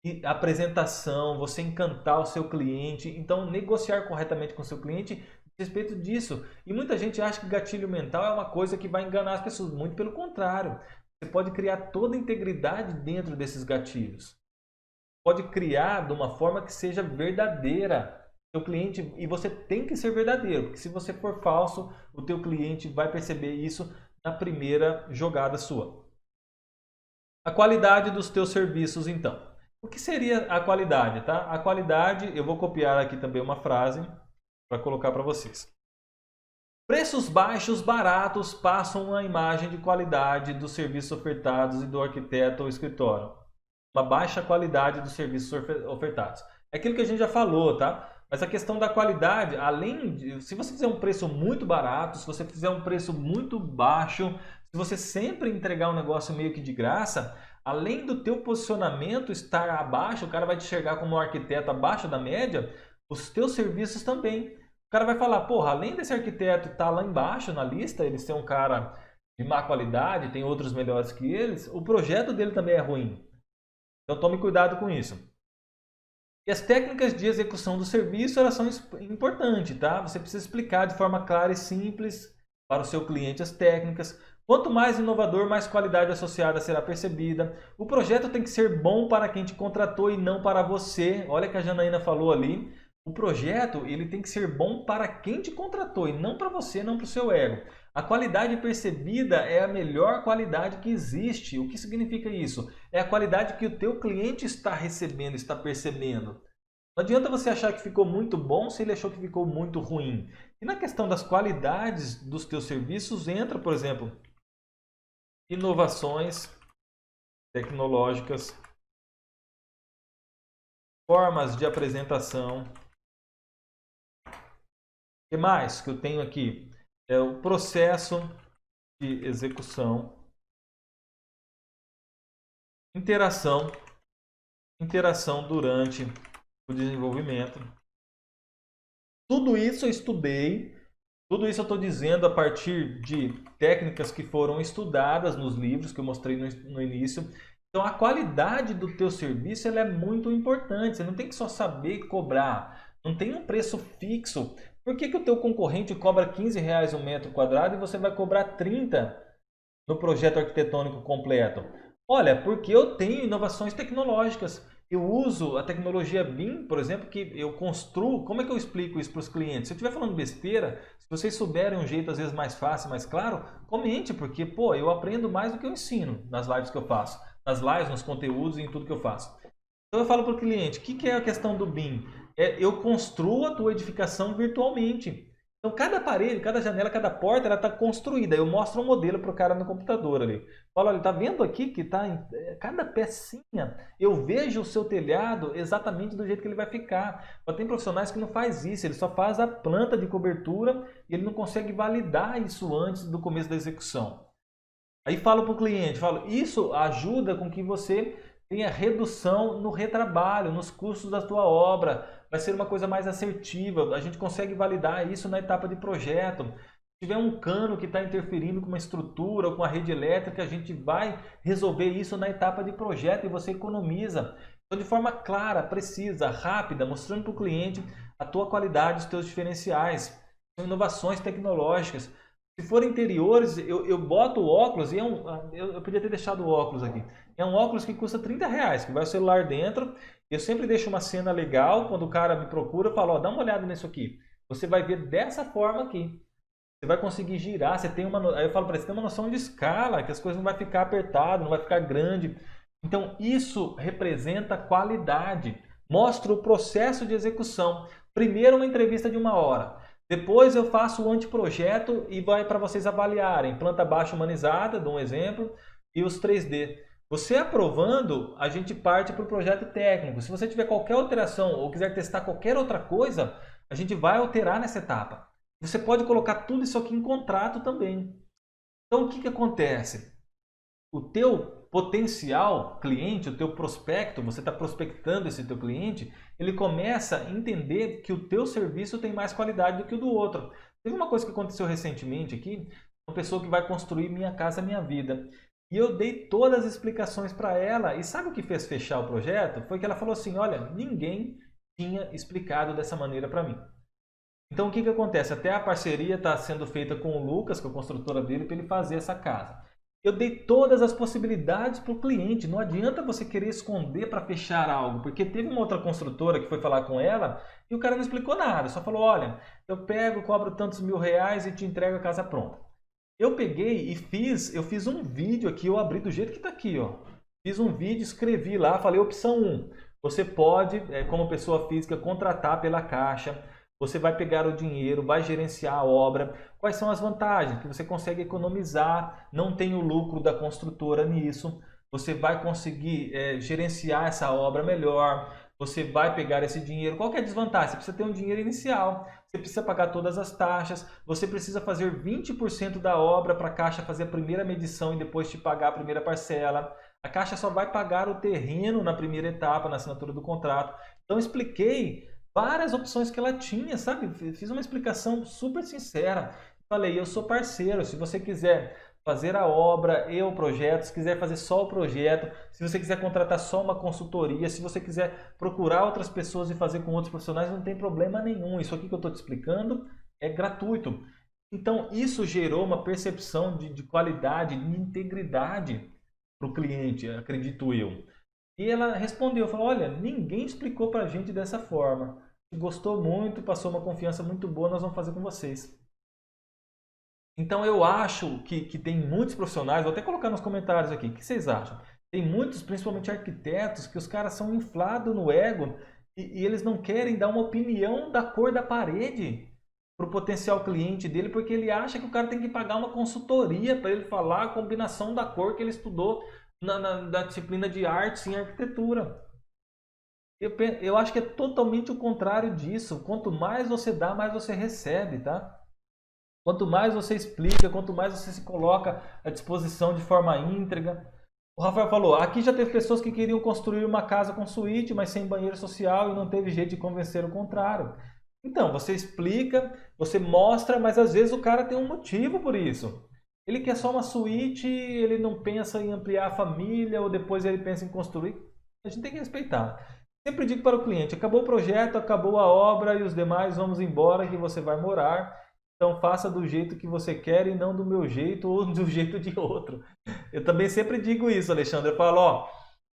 e apresentação, você encantar o seu cliente. Então, negociar corretamente com o seu cliente a respeito disso. E muita gente acha que gatilho mental é uma coisa que vai enganar as pessoas. Muito pelo contrário. Você pode criar toda a integridade dentro desses gatilhos. Pode criar de uma forma que seja verdadeira. O cliente, e você tem que ser verdadeiro, porque se você for falso, o teu cliente vai perceber isso na primeira jogada sua. A qualidade dos teus serviços, então. O que seria a qualidade, tá? A qualidade, eu vou copiar aqui também uma frase para colocar para vocês. Preços baixos, baratos, passam uma imagem de qualidade dos serviços ofertados e do arquiteto ou escritório. Uma baixa qualidade dos serviços ofertados. É aquilo que a gente já falou, tá? Mas a questão da qualidade, além de... Se você fizer um preço muito barato, se você fizer um preço muito baixo, se você sempre entregar um negócio meio que de graça, além do teu posicionamento estar abaixo, o cara vai te enxergar como um arquiteto abaixo da média, os teus serviços também. O cara vai falar, porra, além desse arquiteto estar lá embaixo na lista, ele ser um cara de má qualidade, tem outros melhores que eles, o projeto dele também é ruim. Então tome cuidado com isso. E as técnicas de execução do serviço, elas são importantes, tá? Você precisa explicar de forma clara e simples para o seu cliente as técnicas. Quanto mais inovador, mais qualidade associada será percebida. O projeto tem que ser bom para quem te contratou e não para você. Olha que a Janaína falou ali. O projeto ele tem que ser bom para quem te contratou e não para você, não para o seu ego. A qualidade percebida é a melhor qualidade que existe. O que significa isso? É a qualidade que o teu cliente está recebendo, está percebendo. Não adianta você achar que ficou muito bom se ele achou que ficou muito ruim. E na questão das qualidades dos teus serviços entra, por exemplo, inovações tecnológicas, formas de apresentação. O que mais que eu tenho aqui? É o processo de execução, interação interação durante o desenvolvimento. Tudo isso eu estudei, tudo isso eu estou dizendo a partir de técnicas que foram estudadas nos livros que eu mostrei no início. Então a qualidade do teu serviço ela é muito importante, você não tem que só saber cobrar, não tem um preço fixo. Por que o teu concorrente cobra R$ 15 um metro quadrado e você vai cobrar 30 no projeto arquitetônico completo? Olha, porque eu tenho inovações tecnológicas. Eu uso a tecnologia BIM, por exemplo, que eu construo. Como é que eu explico isso para os clientes? Se eu estiver falando besteira, se vocês souberem um jeito às vezes mais fácil, mais claro, comente, porque pô, eu aprendo mais do que eu ensino nas lives que eu faço. Nas lives, nos conteúdos e em tudo que eu faço. Então eu falo para o cliente, o que é a questão do BIM? Eu construo a tua edificação virtualmente. Então cada parede, cada janela, cada porta, ela está construída. Eu mostro um modelo para o cara no computador ali. Falo, olha, tá vendo aqui que tá em cada pecinha, eu vejo o seu telhado exatamente do jeito que ele vai ficar. Mas tem profissionais que não faz isso, ele só faz a planta de cobertura e ele não consegue validar isso antes do começo da execução. Aí falo para o cliente, falo, isso ajuda com que você tenha redução no retrabalho, nos custos da tua obra, vai ser uma coisa mais assertiva, a gente consegue validar isso na etapa de projeto. Se tiver um cano que está interferindo com uma estrutura ou com a rede elétrica, a gente vai resolver isso na etapa de projeto e você economiza. Então, de forma clara, precisa, rápida, mostrando para o cliente a tua qualidade, os teus diferenciais. São inovações tecnológicas. Se for interiores, eu boto o óculos e eu podia ter deixado o óculos aqui. É um óculos que custa R$ 30, que vai o celular dentro. Eu sempre deixo uma cena legal, quando o cara me procura, eu falo, ó, dá uma olhada nisso aqui. Você vai ver dessa forma aqui. Você vai conseguir girar, você tem uma... Aí eu falo para você, tem uma noção de escala, que as coisas não vai ficar apertado, não vai ficar grande. Então isso representa qualidade. Mostra o processo de execução. Primeiro uma entrevista de 1 hora. Depois eu faço o anteprojeto e vai para vocês avaliarem. Planta baixa humanizada, dou um exemplo, e os 3D. Você aprovando, a gente parte para o projeto técnico. Se você tiver qualquer alteração ou quiser testar qualquer outra coisa, a gente vai alterar nessa etapa. Você pode colocar tudo isso aqui em contrato também. Então o que acontece? O teu potencial cliente, o teu prospecto, você está prospectando esse teu cliente, ele começa a entender que o teu serviço tem mais qualidade do que o do outro. Teve uma coisa que aconteceu recentemente aqui, uma pessoa que vai construir Minha Casa Minha Vida. E eu dei todas as explicações para ela. E sabe o que fez fechar o projeto? Foi que ela falou assim, olha, ninguém tinha explicado dessa maneira para mim. Então o que acontece? Até a parceria está sendo feita com o Lucas, que é a construtora dele, para ele fazer essa casa. Eu dei todas as possibilidades para o cliente. Não adianta você querer esconder para fechar algo, porque teve uma outra construtora que foi falar com ela e o cara não explicou nada. Só falou, olha, eu pego, cobro tantos R$ 1.000 e te entrego a casa pronta. Eu peguei e eu fiz um vídeo aqui, eu abri do jeito que está aqui, ó. Fiz um vídeo, escrevi lá, falei opção 1. Você pode, como pessoa física, contratar pela Caixa. Você vai pegar o dinheiro, vai gerenciar a obra. Quais são as vantagens? Que você consegue economizar, não tem o lucro da construtora nisso. Você vai conseguir gerenciar essa obra melhor. Você vai pegar esse dinheiro. Qual que é a desvantagem? Você precisa ter um dinheiro inicial. Você precisa pagar todas as taxas. Você precisa fazer 20% da obra para a Caixa fazer a primeira medição e depois te pagar a primeira parcela. A Caixa só vai pagar o terreno na primeira etapa, na assinatura do contrato. Então, expliquei várias opções que ela tinha, sabe? Fiz uma explicação super sincera. Falei, eu sou parceiro, se você quiser fazer a obra e o projeto, se quiser fazer só o projeto, se você quiser contratar só uma consultoria, se você quiser procurar outras pessoas e fazer com outros profissionais, não tem problema nenhum. Isso aqui que eu estou te explicando é gratuito. Então, isso gerou uma percepção de qualidade, de integridade para o cliente, acredito eu. E ela respondeu, falou, olha, ninguém explicou para a gente dessa forma. Gostou muito, passou uma confiança muito boa, nós vamos fazer com vocês. Então eu acho que tem muitos profissionais, vou até colocar nos comentários aqui, o que vocês acham? Tem muitos, principalmente arquitetos, que os caras são inflados no ego e eles não querem dar uma opinião da cor da parede para o potencial cliente dele, porque ele acha que o cara tem que pagar uma consultoria para ele falar a combinação da cor que ele estudou na disciplina de artes em arquitetura. Eu acho que é totalmente o contrário disso. Quanto mais você dá, mais você recebe, tá? Quanto mais você explica, quanto mais você se coloca à disposição de forma íntegra. O Rafael falou, aqui já teve pessoas que queriam construir uma casa com suíte, mas sem banheiro social e não teve jeito de convencer o contrário. Então, você explica, você mostra, mas às vezes o cara tem um motivo por isso. Ele quer só uma suíte, ele não pensa em ampliar a família, ou depois ele pensa em construir. A gente tem que respeitar. Sempre digo para o cliente, acabou o projeto, acabou a obra e os demais vamos embora que você vai morar. Então faça do jeito que você quer e não do meu jeito ou do jeito de outro. Eu também sempre digo isso, Alexandre. Eu falo, ó,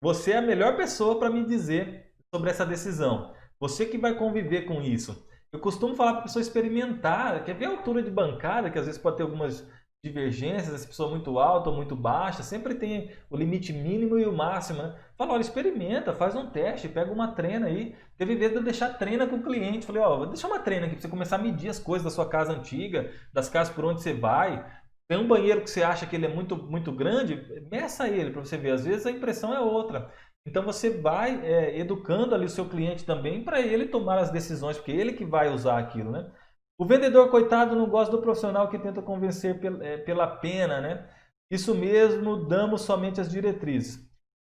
você é a melhor pessoa para me dizer sobre essa decisão. Você que vai conviver com isso. Eu costumo falar para a pessoa experimentar, quer ver a altura de bancada, que às vezes pode ter algumas divergências, essa pessoa muito alta ou muito baixa, sempre tem o limite mínimo e o máximo, né? Fala, olha, experimenta, faz um teste, pega uma treina aí. Teve vezes de eu deixar treina com o cliente. Falei, ó, vou deixar uma treina aqui para você começar a medir as coisas da sua casa antiga, das casas por onde você vai. Tem um banheiro que você acha que ele é muito grande, meça ele para você ver. Às vezes a impressão é outra. Então você vai educando ali o seu cliente também para ele tomar as decisões, porque ele que vai usar aquilo, né? O vendedor, coitado, não gosta do profissional que tenta convencer pela pena, né? Isso mesmo, damos somente as diretrizes.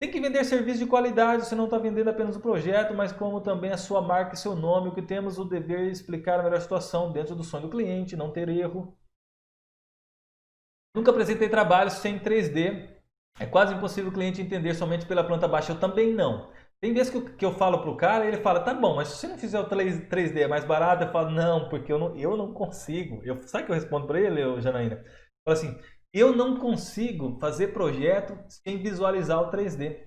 Tem que vender serviço de qualidade, você não está vendendo apenas o projeto, mas como também a sua marca e seu nome, o que temos o dever de explicar a melhor situação dentro do sonho do cliente, não ter erro. Nunca apresentei trabalhos sem 3D. É quase impossível o cliente entender somente pela planta baixa. Eu também não. Tem vezes que eu falo para o cara e ele fala, tá bom, mas se você não fizer o 3D é mais barato, eu falo, não, porque eu não consigo. Sabe o que eu respondo para ele, Janaína? Eu falo assim, eu não consigo fazer projeto sem visualizar o 3D.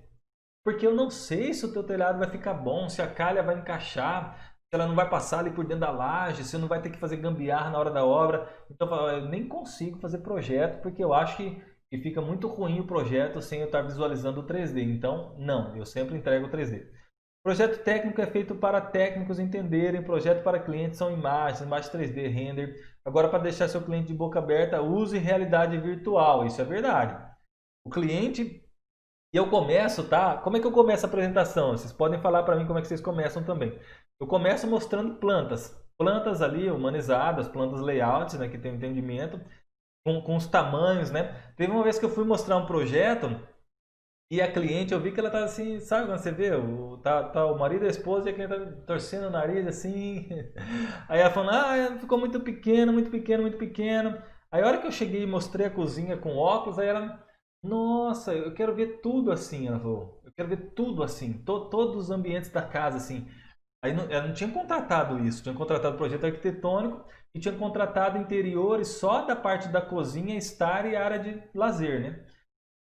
Porque eu não sei se o teu telhado vai ficar bom, se a calha vai encaixar, se ela não vai passar ali por dentro da laje, se não vai ter que fazer gambiarra na hora da obra. Então eu nem consigo fazer projeto porque eu acho que fica muito ruim o projeto sem eu estar visualizando o 3D. Então, não, eu sempre entrego o 3D. Projeto técnico é feito para técnicos entenderem, projeto para clientes são imagens, imagem 3D, render. Agora, para deixar seu cliente de boca aberta, use realidade virtual. Isso é verdade. O cliente e eu começo, tá? Como é que eu começo a apresentação? Vocês podem falar para mim como é que vocês começam também. Eu começo mostrando plantas. Plantas ali humanizadas, plantas layouts, né, que tem entendimento, com os tamanhos, né? Teve uma vez que eu fui mostrar um projeto e a cliente, eu vi que ela tá assim, sabe quando você vê? Tá o marido e a esposa e a cliente tá torcendo o nariz assim. Aí ela falando, ficou muito pequeno, muito pequeno, muito pequeno. Aí a hora que eu cheguei e mostrei a cozinha com óculos, aí ela, nossa, eu quero ver tudo assim, ela falou. Eu quero ver tudo assim, todos os ambientes da casa assim. Aí ela não tinha contratado isso, tinha contratado projeto arquitetônico e tinha contratado interiores só da parte da cozinha, estar e área de lazer, né?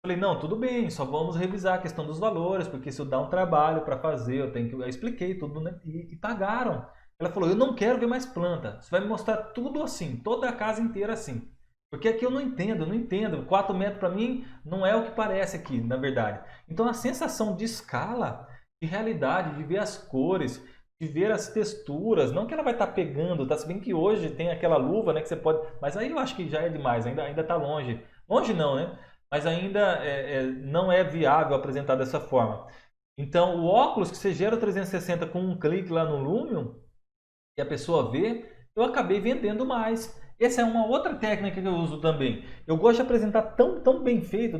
Falei, não, tudo bem, só vamos revisar a questão dos valores, porque isso dá um trabalho para fazer, eu tenho que. Eu expliquei tudo, né? E pagaram. Ela falou, eu não quero ver mais planta. Você vai me mostrar tudo assim, toda a casa inteira assim. Porque aqui eu não entendo. 4 metros para mim não é o que parece aqui, na verdade. Então a sensação de escala, de realidade, de ver as cores, de ver as texturas, não que ela vai estar pegando, tá? Se bem que hoje tem aquela luva, né, que você pode. Mas aí eu acho que já é demais, ainda está longe. Longe não, né? Mas ainda não é viável apresentar dessa forma. Então, o óculos que você gera 360 com um clique lá no Lumion e a pessoa vê, eu acabei vendendo mais. Essa é uma outra técnica que eu uso também. Eu gosto de apresentar tão bem feito,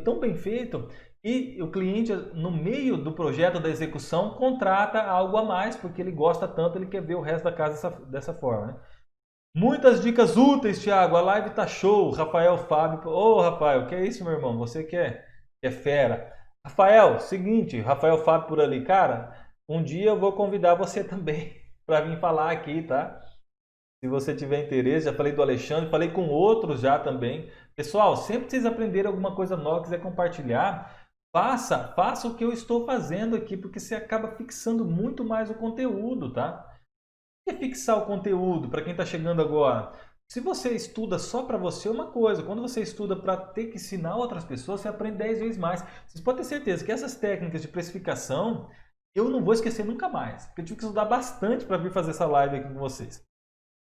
e o cliente, no meio do projeto da execução, contrata algo a mais, porque ele gosta tanto, ele quer ver o resto da casa dessa forma. Né? Muitas dicas úteis, Thiago. A live tá show. Rafael Fábio. Ô, Rafael, que é isso, meu irmão? Você que é fera. Rafael, seguinte, Rafael Fábio por ali. Cara, um dia eu vou convidar você também para vir falar aqui, tá? Se você tiver interesse, já falei do Alexandre, falei com outros já também. Pessoal, sempre que vocês aprenderem alguma coisa nova, quiser compartilhar, faça o que eu estou fazendo aqui, porque você acaba fixando muito mais o conteúdo, tá? É fixar o conteúdo para quem está chegando agora. Se você estuda só para você, é uma coisa. Quando você estuda para ter que ensinar outras pessoas, você aprende 10 vezes mais. Vocês podem ter certeza que essas técnicas de precificação eu não vou esquecer nunca mais. Porque eu tive que estudar bastante para vir fazer essa live aqui com vocês.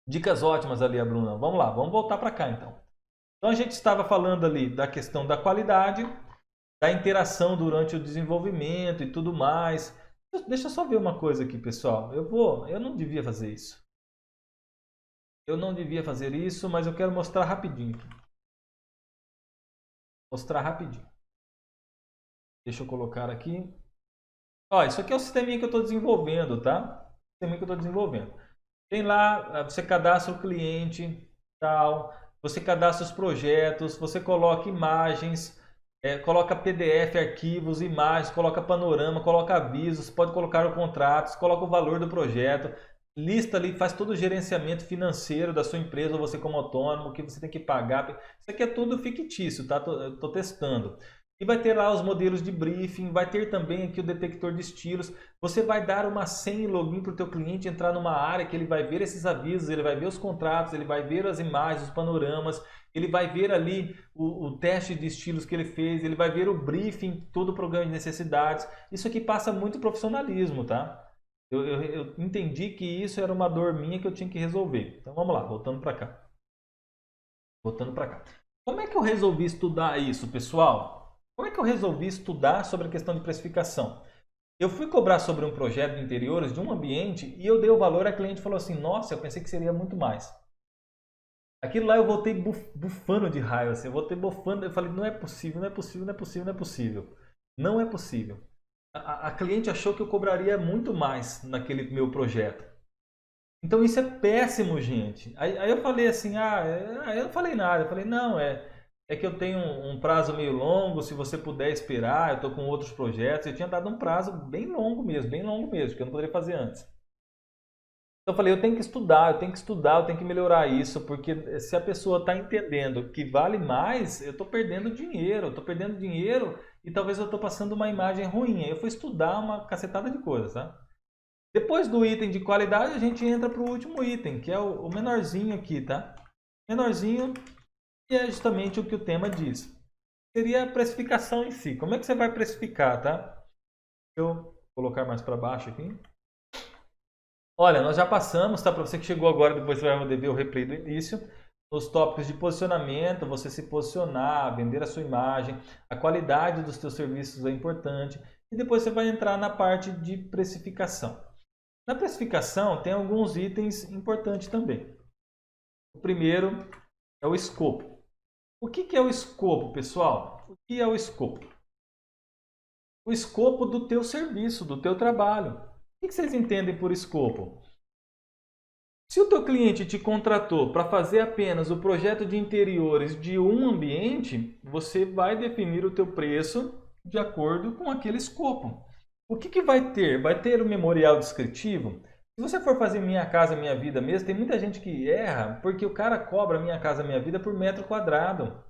Dicas ótimas ali, a Bruna. Vamos lá, vamos voltar para cá então. Então a gente estava falando ali da questão da qualidade, da interação durante o desenvolvimento e tudo mais. Deixa eu só ver uma coisa aqui, pessoal. Eu não devia fazer isso. Eu não devia fazer isso, mas eu quero mostrar rapidinho. Mostrar rapidinho. Deixa eu colocar aqui. Ó, isso aqui é o sisteminha que eu estou desenvolvendo, tá? O sisteminha que eu estou desenvolvendo. Tem lá, você cadastra o cliente, tal. Você cadastra os projetos, você coloca imagens, coloca PDF, arquivos, imagens, coloca panorama, coloca avisos, pode colocar o contrato, coloca o valor do projeto, lista ali, faz todo o gerenciamento financeiro da sua empresa, ou você como autônomo, o que você tem que pagar. Isso aqui é tudo fictício, tá? Tô testando. E vai ter lá os modelos de briefing, vai ter também aqui o detector de estilos. Você vai dar uma senha e login para o teu cliente entrar numa área que ele vai ver esses avisos, ele vai ver os contratos, ele vai ver as imagens, os panoramas, ele vai ver ali o teste de estilos que ele fez, ele vai ver o briefing, todo o programa de necessidades. Isso aqui passa muito profissionalismo, tá? Eu entendi que isso era uma dor minha que eu tinha que resolver. Então vamos lá, voltando para cá. Voltando para cá. Como é que eu resolvi estudar isso, pessoal? Como é que eu resolvi estudar sobre a questão de precificação? Eu fui cobrar sobre um projeto de interiores de um ambiente e eu dei o valor, a cliente falou assim, nossa, eu pensei que seria muito mais. Aquilo lá eu voltei bufando de raiva, assim, eu voltei bufando, eu falei, não é possível, não é possível, não é possível, não é possível. Não é possível. A cliente achou que eu cobraria muito mais naquele meu projeto. Então isso é péssimo, gente. Aí eu falei assim, eu não falei nada, eu falei, não, é que eu tenho um prazo meio longo, se você puder esperar, eu estou com outros projetos. Eu tinha dado um prazo bem longo mesmo, que eu não poderia fazer antes. Então eu falei, eu tenho que estudar, eu tenho que estudar, eu tenho que melhorar isso, porque se a pessoa está entendendo que vale mais, eu estou perdendo dinheiro e talvez eu estou passando uma imagem ruim. Aí eu fui estudar uma cacetada de coisas, tá? Depois do item de qualidade, a gente entra para o último item, que é o menorzinho aqui, tá? Menorzinho, e é justamente o que o tema diz. Seria a precificação em si. Como é que você vai precificar, tá? Deixa eu colocar mais para baixo aqui. Olha, nós já passamos, tá? Para você que chegou agora, depois você vai ver o replay do início. Os tópicos de posicionamento, você se posicionar, vender a sua imagem, a qualidade dos seus serviços é importante. E depois você vai entrar na parte de precificação. Na precificação tem alguns itens importantes também. O primeiro é o escopo. O que é o escopo, pessoal? O que é o escopo? O escopo do teu serviço, do teu trabalho. O que vocês entendem por escopo? Se o teu cliente te contratou para fazer apenas o projeto de interiores de um ambiente, você vai definir o teu preço de acordo com aquele escopo. O que vai ter? Vai ter o memorial descritivo? Se você for fazer Minha Casa Minha Vida mesmo, tem muita gente que erra porque o cara cobra Minha Casa Minha Vida por metro quadrado.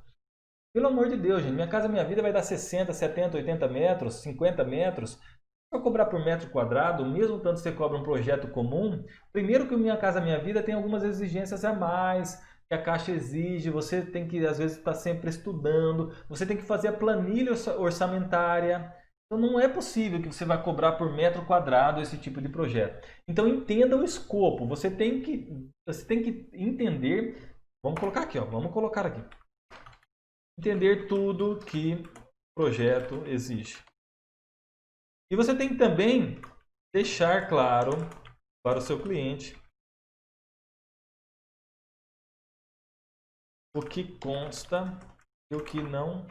Pelo amor de Deus, gente, Minha Casa Minha Vida vai dar 60, 70, 80 metros, 50 metros. Se for cobrar por metro quadrado, mesmo tanto você cobra um projeto comum, primeiro que o Minha Casa Minha Vida tem algumas exigências a mais, que a Caixa exige, você tem que, às vezes, estar sempre estudando, você tem que fazer a planilha orçamentária. Então não é possível que você vai cobrar por metro quadrado esse tipo de projeto. Então entenda o escopo, você tem que entender, vamos colocar aqui, ó, vamos colocar aqui. Entender tudo que o projeto exige. E você tem que também deixar claro para o seu cliente o que consta e o que não.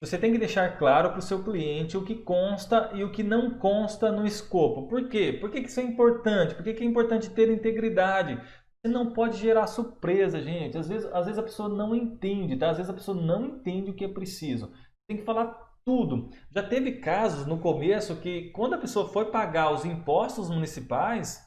Você tem que deixar claro para o seu cliente o que consta e o que não consta no escopo. Por quê? Por que isso é importante? Por que é importante ter integridade? Você não pode gerar surpresa, gente. Às vezes a pessoa não entende, tá? Às vezes a pessoa não entende o que é preciso. Tem que falar tudo. Já teve casos no começo que quando a pessoa foi pagar os impostos municipais,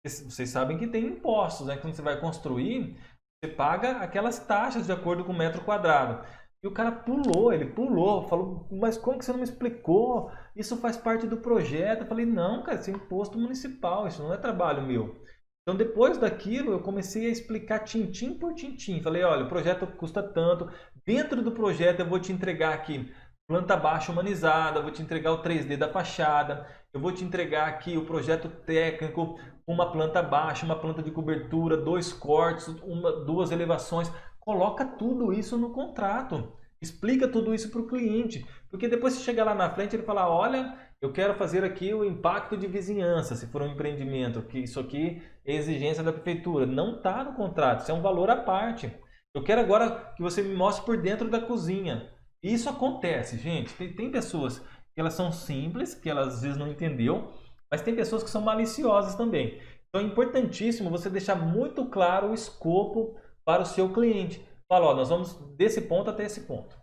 vocês sabem que tem impostos, né? Quando você vai construir, você paga aquelas taxas de acordo com o metro quadrado. E o cara pulou, falou, mas como que você não me explicou? Isso faz parte do projeto. Eu falei, não, cara, isso é imposto municipal, isso não é trabalho meu. Então, depois daquilo, eu comecei a explicar tintim por tintim. Falei, olha, o projeto custa tanto. Dentro do projeto, eu vou te entregar aqui planta baixa humanizada, eu vou te entregar o 3D da fachada, eu vou te entregar aqui o projeto técnico, uma planta baixa, uma planta de cobertura, 2 cortes, 2 elevações. Coloca tudo isso no contrato. Explica tudo isso para o cliente. Porque depois se chegar lá na frente, ele falar, olha, eu quero fazer aqui o impacto de vizinhança, se for um empreendimento, que isso aqui é exigência da prefeitura. Não está no contrato, isso é um valor à parte. Eu quero agora que você me mostre por dentro da cozinha. E isso acontece, gente. Tem pessoas que elas são simples, que elas às vezes não entendeu, mas tem pessoas que são maliciosas também. Então é importantíssimo você deixar muito claro o escopo para o seu cliente. Fala, ó, nós vamos desse ponto até esse ponto.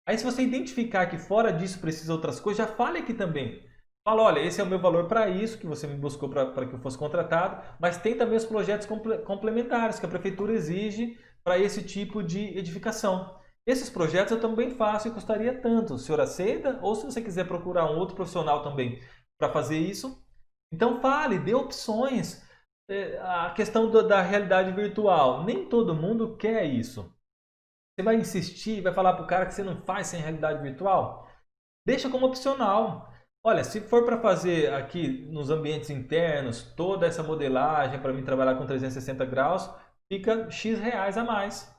Aí se você identificar que fora disso precisa outras coisas, já fale aqui também. Fala, olha, esse é o meu valor para isso, que você me buscou para que eu fosse contratado, mas tem também os projetos complementares que a prefeitura exige para esse tipo de edificação. Esses projetos eu também faço e custaria tanto. O senhor aceita? Ou se você quiser procurar um outro profissional também para fazer isso, então fale, dê opções. A questão da realidade virtual, nem todo mundo quer isso. Você vai insistir, vai falar para o cara que você não faz sem realidade virtual? Deixa como opcional. Olha, se for para fazer aqui nos ambientes internos toda essa modelagem para mim trabalhar com 360 graus, fica X reais a mais.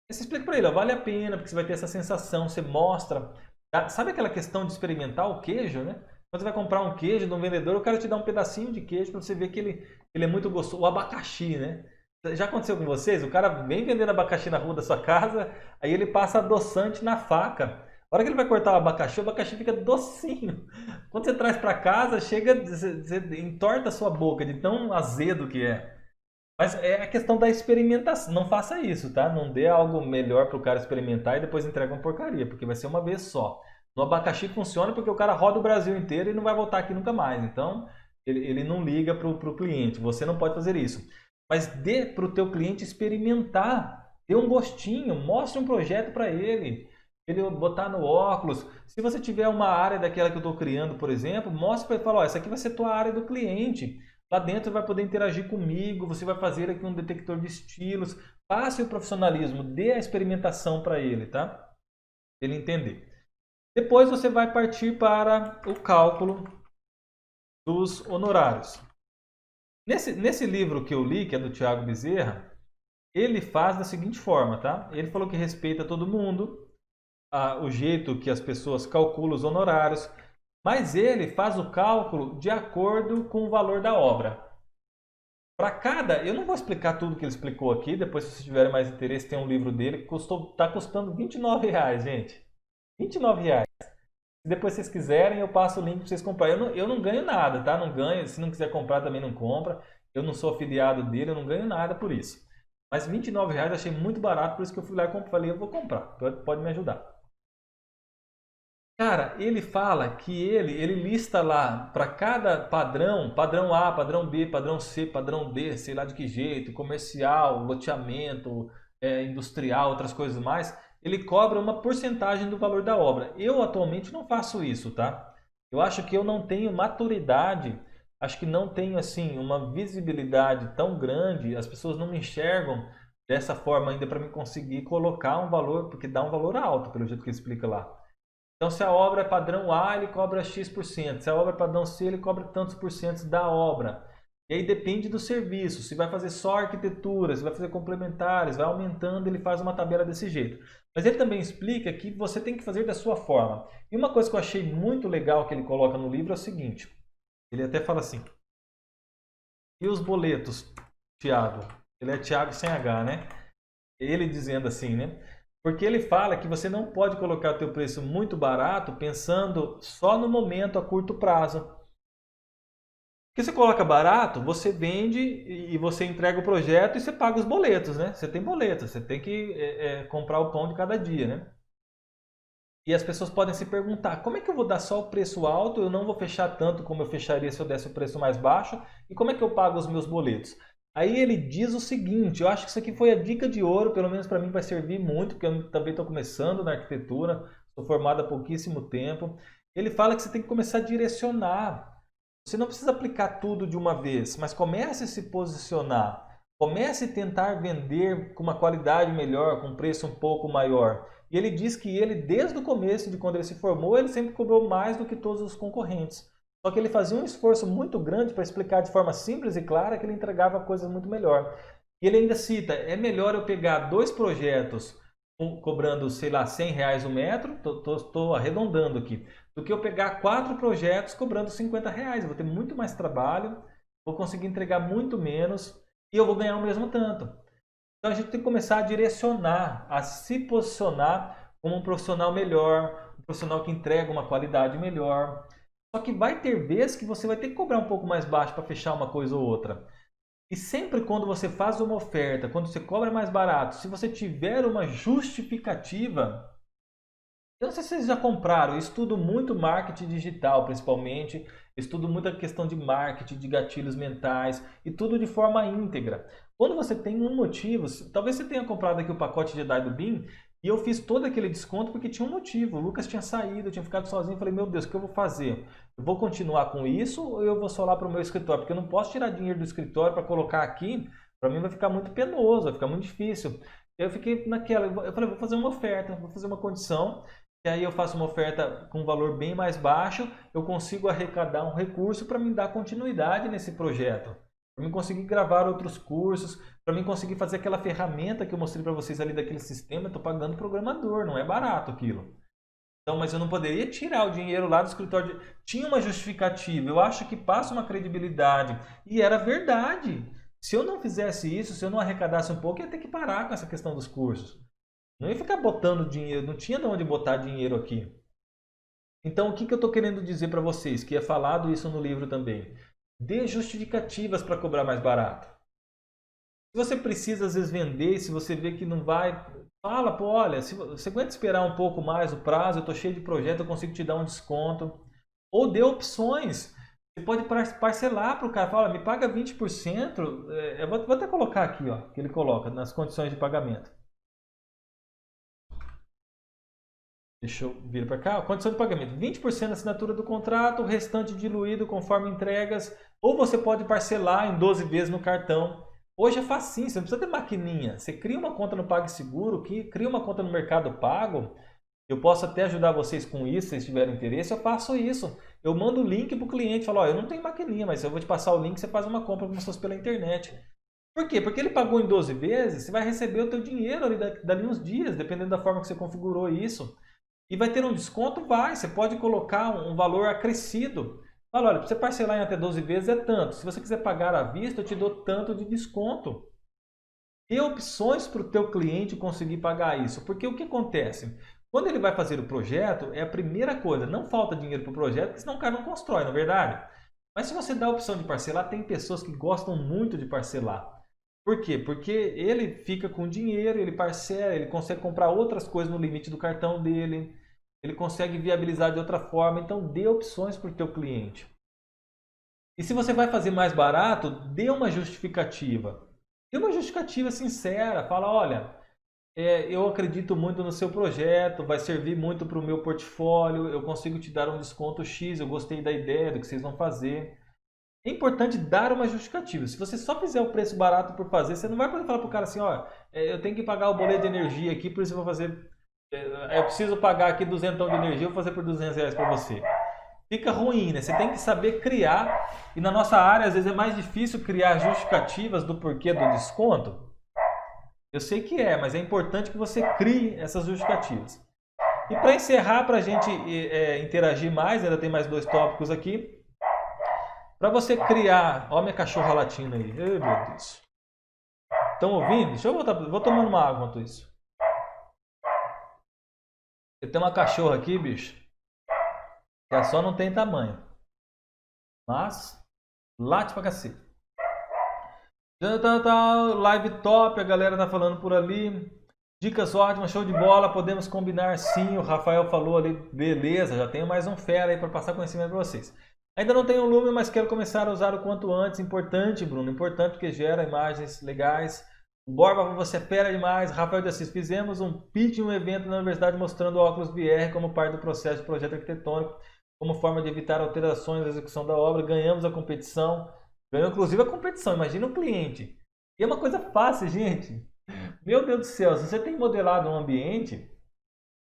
Aí você explica para ele, ó, vale a pena, porque você vai ter essa sensação, você mostra. Tá? Sabe aquela questão de experimentar o queijo, né? Quando você vai comprar um queijo de um vendedor, o cara te dá um pedacinho de queijo para você ver que ele é muito gostoso. O abacaxi, né? Já aconteceu com vocês? O cara vem vendendo abacaxi na rua da sua casa, aí ele passa adoçante na faca. A hora que ele vai cortar o abacaxi fica docinho. Quando você traz para casa, chega, você entorta a sua boca de tão azedo que é. Mas é a questão da experimentação. Não faça isso, tá? Não dê algo melhor para o cara experimentar e depois entrega uma porcaria, porque vai ser uma vez só. No abacaxi funciona porque o cara roda o Brasil inteiro e não vai voltar aqui nunca mais. Então, ele não liga para o cliente. Você não pode fazer isso. Mas dê para o teu cliente experimentar. Dê um gostinho. Mostre um projeto para ele. Ele botar no óculos. Se você tiver uma área daquela que eu estou criando, por exemplo, mostre para ele e fala, ó, essa aqui vai ser tua área do cliente. Lá dentro vai poder interagir comigo, você vai fazer aqui um detector de estilos. Passe o profissionalismo, dê a experimentação para ele, tá? Ele entender. Depois você vai partir para o cálculo dos honorários. Nesse livro que eu li, que é do Tiago Bezerra, ele faz da seguinte forma, tá? Ele falou que respeita todo mundo, o jeito que as pessoas calculam os honorários, mas ele faz o cálculo de acordo com o valor da obra. Para cada, eu não vou explicar tudo que ele explicou aqui, depois se vocês tiverem mais interesse, tem um livro dele que está custando R$ 29, gente. R$ 29. Se depois vocês quiserem, eu passo o link para vocês comprarem. Eu não ganho nada, tá? Não ganho, se não quiser comprar também não compra. Eu não sou afiliado dele, eu não ganho nada por isso. Mas R$ 29 eu achei muito barato, por isso que eu fui lá e falei, eu vou comprar, pode me ajudar. Cara, ele fala que ele lista lá para cada padrão, padrão A, padrão B, padrão C, padrão D, sei lá de que jeito, comercial, loteamento, industrial, outras coisas mais, ele cobra uma porcentagem do valor da obra. Eu atualmente não faço isso, tá? Eu acho que eu não tenho maturidade, acho que não tenho assim uma visibilidade tão grande, as pessoas não me enxergam dessa forma ainda para me conseguir colocar um valor, porque dá um valor alto, pelo jeito que ele explica lá. Então, se a obra é padrão A, ele cobra X%. Se a obra é padrão C, ele cobra tantos por cento da obra. E aí depende do serviço. Se vai fazer só arquitetura, se vai fazer complementares, vai aumentando, ele faz uma tabela desse jeito. Mas ele também explica que você tem que fazer da sua forma. E uma coisa que eu achei muito legal que ele coloca no livro é o seguinte. Ele até fala assim. E os boletos, Tiago? Ele é Tiago sem H, né? Ele dizendo assim, né? Porque ele fala que você não pode colocar o teu preço muito barato pensando só no momento a curto prazo. Porque você coloca barato, você vende e você entrega o projeto e você paga os boletos, né? Você tem boletos, você tem que comprar o pão de cada dia, né? E as pessoas podem se perguntar, como é que eu vou dar só o preço alto, eu não vou fechar tanto como eu fecharia se eu desse o preço mais baixo, e como é que eu pago os meus boletos? Aí ele diz o seguinte, eu acho que isso aqui foi a dica de ouro, pelo menos para mim vai servir muito, porque eu também estou começando na arquitetura, sou formado há pouquíssimo tempo. Ele fala que você tem que começar a direcionar. Você não precisa aplicar tudo de uma vez, mas comece a se posicionar. Comece a tentar vender com uma qualidade melhor, com um preço um pouco maior. E ele diz que ele, desde o começo, de quando ele se formou, ele sempre cobrou mais do que todos os concorrentes. Só que ele fazia um esforço muito grande para explicar de forma simples e clara que ele entregava coisas muito melhor. E ele ainda cita, é melhor eu pegar 2 projetos cobrando, sei lá, R$ 100 o metro, estou arredondando aqui, do que eu pegar 4 projetos cobrando R$ 50. Eu vou ter muito mais trabalho, vou conseguir entregar muito menos e eu vou ganhar o mesmo tanto. Então a gente tem que começar a direcionar, a se posicionar como um profissional melhor, um profissional que entrega uma qualidade melhor. Só que vai ter vezes que você vai ter que cobrar um pouco mais baixo para fechar uma coisa ou outra. E sempre quando você faz uma oferta, quando você cobra mais barato, se você tiver uma justificativa, eu não sei se vocês já compraram, eu estudo muito marketing digital, principalmente, estudo muita questão de marketing, de gatilhos mentais e tudo de forma íntegra. Quando você tem um motivo, talvez você tenha comprado aqui o pacote Jedi do BIM e eu fiz todo aquele desconto porque tinha um motivo. O Lucas tinha saído, eu tinha ficado sozinho, falei, meu Deus, o que eu vou fazer? Eu vou continuar com isso ou eu vou só lá para o meu escritório? Porque eu não posso tirar dinheiro do escritório para colocar aqui, para mim vai ficar muito penoso, vai ficar muito difícil. Eu fiquei naquela, eu falei, vou fazer uma oferta, vou fazer uma condição. E aí eu faço uma oferta com um valor bem mais baixo, eu consigo arrecadar um recurso para me dar continuidade nesse projeto. Para mim conseguir gravar outros cursos, para mim conseguir fazer aquela ferramenta que eu mostrei para vocês ali daquele sistema, eu estou pagando programador, não é barato aquilo. Então, mas eu não poderia tirar o dinheiro lá do escritório. Tinha uma justificativa, eu acho que passa uma credibilidade. E era verdade. Se eu não fizesse isso, se eu não arrecadasse um pouco, eu ia ter que parar com essa questão dos cursos. Não ia ficar botando dinheiro, não tinha de onde botar dinheiro aqui. Então, o que eu estou querendo dizer para vocês, que é falado isso no livro também? Dê justificativas para cobrar mais barato. Se você precisa, às vezes, vender, se você vê que não vai, fala, pô, olha, se você aguenta esperar um pouco mais o prazo, eu estou cheio de projeto, eu consigo te dar um desconto. Ou dê opções. Você pode parcelar para o cara, fala, me paga 20%, eu vou até colocar aqui, ó, que ele coloca nas condições de pagamento. Deixa eu vir para cá. Condição de pagamento: 20% da assinatura do contrato, o restante diluído conforme entregas. Ou você pode parcelar em 12 vezes no cartão. Hoje é facinho, você não precisa ter maquininha. Você cria uma conta no PagSeguro, cria uma conta no Mercado Pago. Eu posso até ajudar vocês com isso, se vocês tiverem interesse, eu faço isso. Eu mando o link para o cliente, falo, ó, eu não tenho maquininha, mas eu vou te passar o link, você faz uma compra como se fosse pela internet. Por quê? Porque ele pagou em 12 vezes, você vai receber o teu dinheiro ali dali uns dias, dependendo da forma que você configurou isso. E vai ter um desconto? Vai. Você pode colocar um valor acrescido. Fala, olha, para você parcelar em até 12 vezes é tanto. Se você quiser pagar à vista, eu te dou tanto de desconto. Dê opções para o teu cliente conseguir pagar isso. Porque o que acontece? Quando ele vai fazer o projeto, é a primeira coisa. Não falta dinheiro para o projeto, porque senão o cara não constrói, não é verdade? Mas se você dá a opção de parcelar, tem pessoas que gostam muito de parcelar. Por quê? Porque ele fica com dinheiro, ele parcela, ele consegue comprar outras coisas no limite do cartão dele, ele consegue viabilizar de outra forma, então dê opções para o teu cliente. E se você vai fazer mais barato, dê uma justificativa. Dê uma justificativa sincera, fala, olha, eu acredito muito no seu projeto, vai servir muito para o meu portfólio, eu consigo te dar um desconto X, eu gostei da ideia do que vocês vão fazer. É importante dar uma justificativa. Se você só fizer o preço barato por fazer, você não vai poder falar para o cara assim, ó, eu tenho que pagar o boleto de energia aqui, por isso eu vou fazer, eu preciso pagar aqui 200 de energia, eu vou fazer por R$ 200 para você. Fica ruim, né? Você tem que saber criar, e na nossa área às vezes é mais difícil criar justificativas do porquê do desconto. Eu sei que é, mas é importante que você crie essas justificativas. E para encerrar, para a gente interagir mais, ainda tem mais 2 tópicos aqui. Para você criar... Ó, minha cachorra latindo aí. Ai, meu Deus. Estão ouvindo? Deixa eu voltar. Vou tomando uma água enquanto isso. Eu tenho uma cachorra aqui, bicho. Que ela só não tem tamanho. Mas late pra cacete. Live top. A galera tá falando por ali. Dicas ótimas, show de bola. Podemos combinar sim. O Rafael falou ali. Beleza, já tenho mais um fera aí para passar conhecimento para vocês. Ainda não tenho Lume, mas quero começar a usar o quanto antes. Importante, Bruno. Importante porque gera imagens legais. Borba, você é fera demais. Rafael de Assis, fizemos um pitch em um evento na universidade mostrando o óculos VR como parte do processo de projeto arquitetônico, como forma de evitar alterações na execução da obra. Ganhamos a competição. Ganhou inclusive a competição. Imagina o cliente. E é uma coisa fácil, gente. Meu Deus do céu, se você tem modelado um ambiente,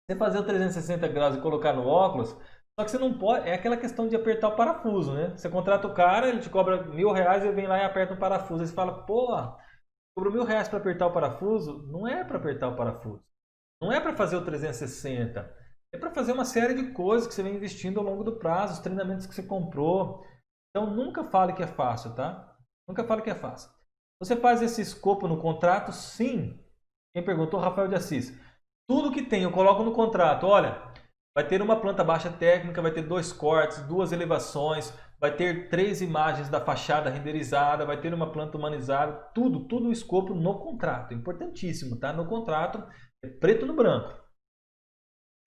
você fazer o 360 graus e colocar no óculos, só que você não pode, é aquela questão de apertar o parafuso, né? Você contrata o cara, ele te cobra R$ 1.000, ele vem lá e aperta um parafuso. Aí você fala, pô, cobrou R$ 1.000 para apertar o parafuso? Não é para apertar o parafuso. Não é para fazer o 360. É para fazer uma série de coisas que você vem investindo ao longo do prazo, os treinamentos que você comprou. Então nunca fale que é fácil, tá? Nunca fale que é fácil. Você faz esse escopo no contrato? Sim. Quem perguntou? Rafael de Assis. Tudo que tem eu coloco no contrato. Olha, vai ter uma planta baixa técnica, vai ter 2 cortes, 2 elevações, vai ter 3 imagens da fachada renderizada, vai ter uma planta humanizada, tudo o escopo no contrato. Importantíssimo, tá? No contrato, é preto no branco.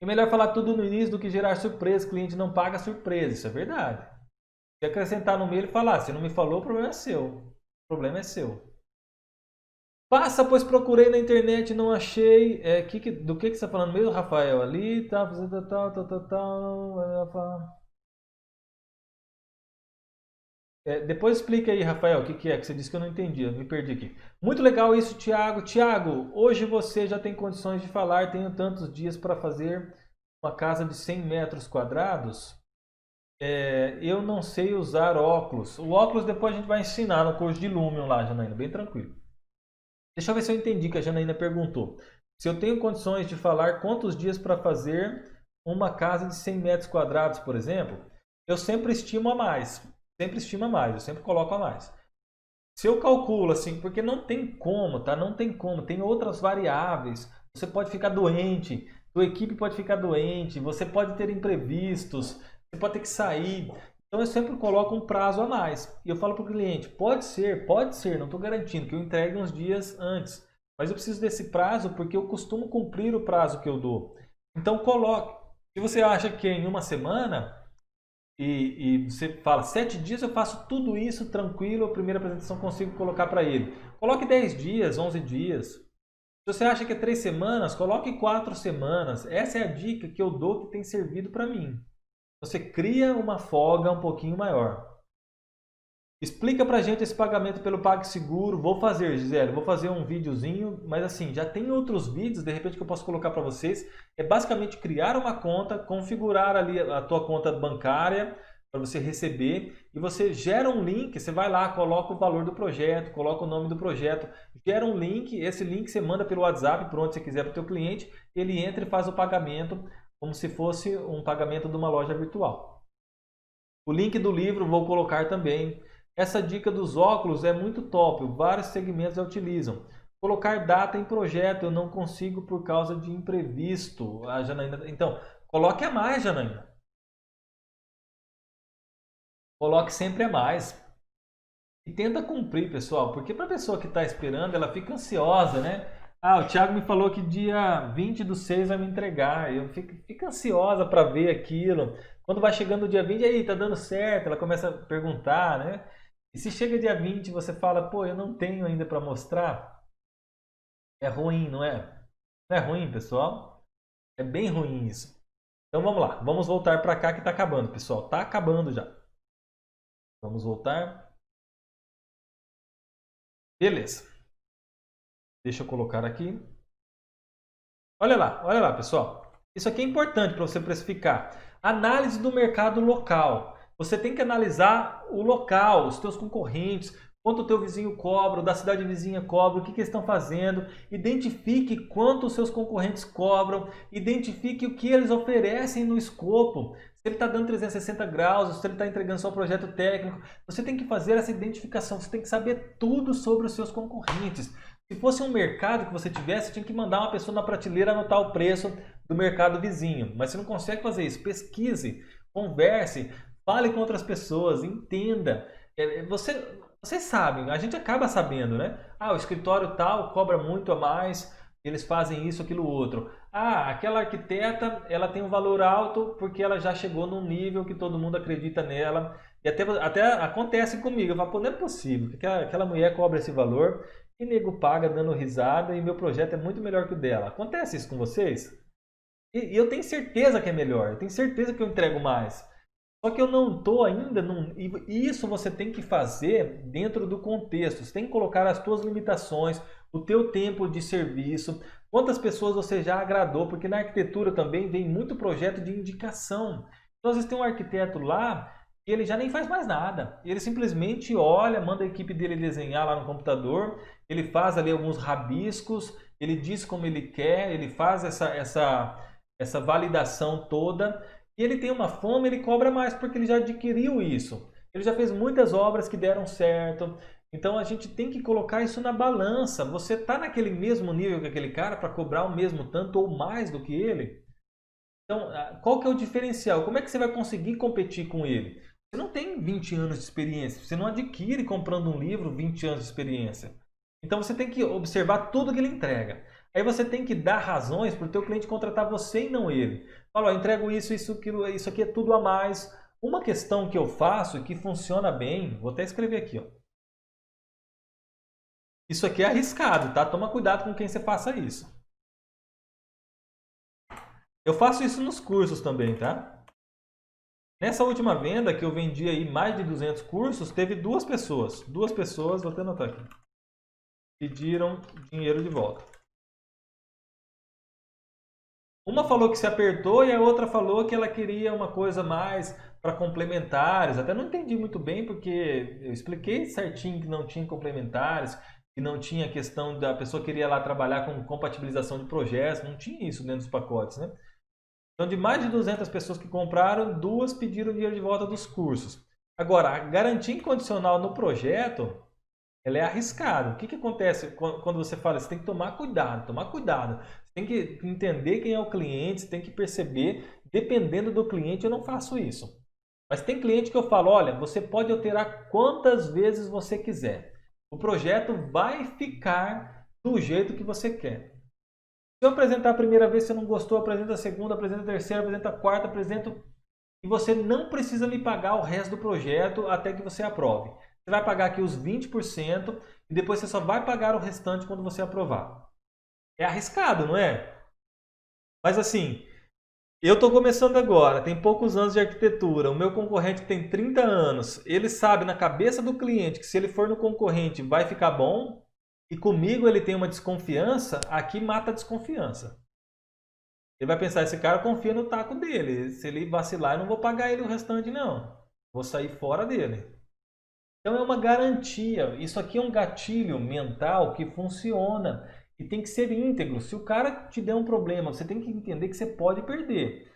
É melhor falar tudo no início do que gerar surpresa. O cliente não paga surpresa, isso é verdade. Se acrescentar no meio e falar, se não me falou, o problema é seu. O problema é seu. Passa, pois procurei na internet e não achei. Do que você está falando mesmo, Rafael? Ali, tá fazendo tal. Depois explica aí, Rafael, o que é que você disse que eu não entendi, eu me perdi aqui. Muito legal isso, Tiago. Tiago, hoje você já tem condições de falar, tenho tantos dias para fazer uma casa de 100 metros quadrados. Eu não sei usar óculos. O óculos depois a gente vai ensinar no curso de Lumion lá, Janaína, bem tranquilo. Deixa eu ver se eu entendi que a Janaína perguntou. Se eu tenho condições de falar quantos dias para fazer uma casa de 100 metros quadrados, por exemplo, eu sempre estimo a mais. Sempre estimo a mais, eu sempre coloco a mais. Se eu calculo assim, porque não tem como, tá? Não tem como, tem outras variáveis. Você pode ficar doente, sua equipe pode ficar doente, você pode ter imprevistos, você pode ter que sair. Então eu sempre coloco um prazo a mais. E eu falo para o cliente, pode ser, não estou garantindo que eu entregue uns dias antes. Mas eu preciso desse prazo porque eu costumo cumprir o prazo que eu dou. Então coloque. Se você acha que é em uma semana e você fala 7 dias eu faço tudo isso tranquilo, a primeira apresentação consigo colocar para ele. Coloque 10 dias, 11 dias. Se você acha que é 3 semanas, coloque 4 semanas. Essa é a dica que eu dou que tem servido para mim. Você cria uma folga um pouquinho maior. Explica pra gente esse pagamento pelo PagSeguro. Vou fazer, Gisele, vou fazer um videozinho, mas assim, já tem outros vídeos, de repente que eu posso colocar para vocês. É basicamente criar uma conta, configurar ali a tua conta bancária para você receber e você gera um link, você vai lá, coloca o valor do projeto, coloca o nome do projeto, gera um link, esse link você manda pelo WhatsApp para onde você quiser para o teu cliente, ele entra e faz o pagamento como se fosse um pagamento de uma loja virtual. O link do livro vou colocar também. Essa dica dos óculos é muito top, vários segmentos já utilizam. Colocar data em projeto, eu não consigo por causa de imprevisto. A Janaína... Então, coloque a mais, Janaína. Coloque sempre a mais. E tenta cumprir, pessoal, porque para a pessoa que está esperando, ela fica ansiosa, né? Ah, o Thiago me falou que dia 20/6 vai me entregar. Eu fico ansiosa para ver aquilo. Quando vai chegando o dia 20, aí, tá dando certo? Ela começa a perguntar, né? E se chega dia 20 e você fala, pô, eu não tenho ainda para mostrar, é ruim, não é? Não é ruim, pessoal? É bem ruim isso. Então vamos lá, vamos voltar para cá que está acabando, pessoal. Tá acabando já. Vamos voltar. Beleza. Deixa eu colocar aqui. Olha lá, pessoal. Isso aqui é importante para você precificar. Análise do mercado local. Você tem que analisar o local, os teus concorrentes, quanto o teu vizinho cobra, o da cidade vizinha cobra, o que eles estão fazendo. Identifique quanto os seus concorrentes cobram, identifique o que eles oferecem no escopo. Se ele está dando 360 graus, se ele está entregando só projeto técnico. Você tem que fazer essa identificação, você tem que saber tudo sobre os seus concorrentes. Se fosse um mercado que você tivesse, tinha que mandar uma pessoa na prateleira anotar o preço do mercado vizinho. Mas você não consegue fazer isso. Pesquise, converse, fale com outras pessoas, entenda. Vocês sabem, a gente acaba sabendo, né? Ah, o escritório tal cobra muito a mais, eles fazem isso, aquilo, outro. Ah, aquela arquiteta, ela tem um valor alto porque ela já chegou num nível que todo mundo acredita nela. E até acontece comigo. Eu falo, pô, não é possível que aquela mulher cobra esse valor e nego paga dando risada e meu projeto é muito melhor que o dela. Acontece isso com vocês? E eu tenho certeza que é melhor, eu tenho certeza que eu entrego mais. Só que eu não estou ainda e isso você tem que fazer dentro do contexto. Você tem que colocar as suas limitações, o teu tempo de serviço, quantas pessoas você já agradou, porque na arquitetura também vem muito projeto de indicação. Então às vezes tem um arquiteto lá e ele já nem faz mais nada. Ele simplesmente olha, manda a equipe dele desenhar lá no computador, ele faz ali alguns rabiscos, ele diz como ele quer, ele faz essa validação toda. E ele tem uma fome, ele cobra mais porque ele já adquiriu isso. Ele já fez muitas obras que deram certo. Então a gente tem que colocar isso na balança. Você está naquele mesmo nível que aquele cara para cobrar o mesmo tanto ou mais do que ele? Então, qual que é o diferencial? Como é que você vai conseguir competir com ele? Você não tem 20 anos de experiência. Você não adquire comprando um livro 20 anos de experiência. Então você tem que observar tudo que ele entrega. Aí você tem que dar razões para o teu cliente contratar você e não ele. Fala, ó, eu entrego isso, isso, aquilo, isso aqui é tudo a mais. Uma questão que eu faço e que funciona bem, vou até escrever aqui, ó. Isso aqui é arriscado, tá? Toma cuidado com quem você faça isso. Eu faço isso nos cursos também, tá? Nessa última venda que eu vendi aí mais de 200 cursos, teve duas pessoas, vou até anotar aqui, pediram dinheiro de volta. Uma falou que se apertou e a outra falou que ela queria uma coisa mais para complementares. Até não entendi muito bem porque eu expliquei certinho que não tinha complementares, que não tinha questão da pessoa queria lá trabalhar com compatibilização de projetos, não tinha isso dentro dos pacotes, né? Então, de mais de 200 pessoas que compraram, duas pediram dinheiro de volta dos cursos. Agora, a garantia incondicional no projeto, ela é arriscada. O que, que acontece quando você fala? Você tem que tomar cuidado, tomar cuidado. Você tem que entender quem é o cliente, você tem que perceber. Dependendo do cliente, eu não faço isso. Mas tem cliente que eu falo, olha, você pode alterar quantas vezes você quiser. O projeto vai ficar do jeito que você quer. Se eu apresentar a primeira vez, você não gostou, apresenta a segunda, apresenta a terceira, apresenta a quarta, apresenta... E você não precisa me pagar o resto do projeto até que você aprove. Você vai pagar aqui os 20% e depois você só vai pagar o restante quando você aprovar. É arriscado, não é? Mas assim, eu estou começando agora, tem poucos anos de arquitetura, o meu concorrente tem 30 anos, ele sabe na cabeça do cliente que se ele for no concorrente vai ficar bom, e comigo ele tem uma desconfiança, aqui mata a desconfiança. Ele vai pensar, esse cara confia no taco dele, se ele vacilar eu não vou pagar ele o restante não, vou sair fora dele. Então é uma garantia, isso aqui é um gatilho mental que funciona e tem que ser íntegro. Se o cara te der um problema, você tem que entender que você pode perder.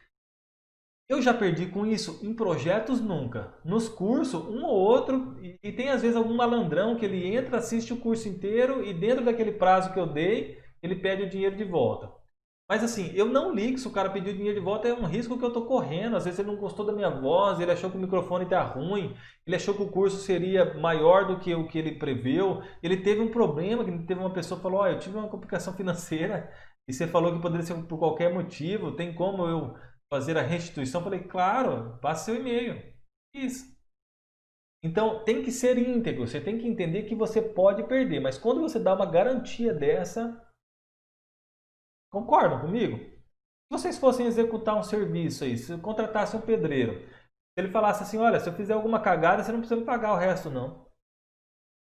Eu já perdi com isso em projetos nunca. Nos cursos, um ou outro, e tem às vezes algum malandrão que ele entra, assiste o curso inteiro e dentro daquele prazo que eu dei, ele pede o dinheiro de volta. Mas assim, eu não ligo se o cara pediu dinheiro de volta, é um risco que eu estou correndo. Às vezes ele não gostou da minha voz, ele achou que o microfone está ruim, ele achou que o curso seria maior do que o que ele preveu. Ele teve um problema, que teve uma pessoa que falou, eu tive uma complicação financeira e você falou que poderia ser por qualquer motivo, tem como eu fazer a restituição? Eu falei, claro, passe seu e-mail. Isso. Então tem que ser íntegro, você tem que entender que você pode perder, mas quando você dá uma garantia dessa, concordam comigo? Se vocês fossem executar um serviço aí, se eu contratasse um pedreiro, se ele falasse assim, olha, se eu fizer alguma cagada, você não precisa me pagar o resto não.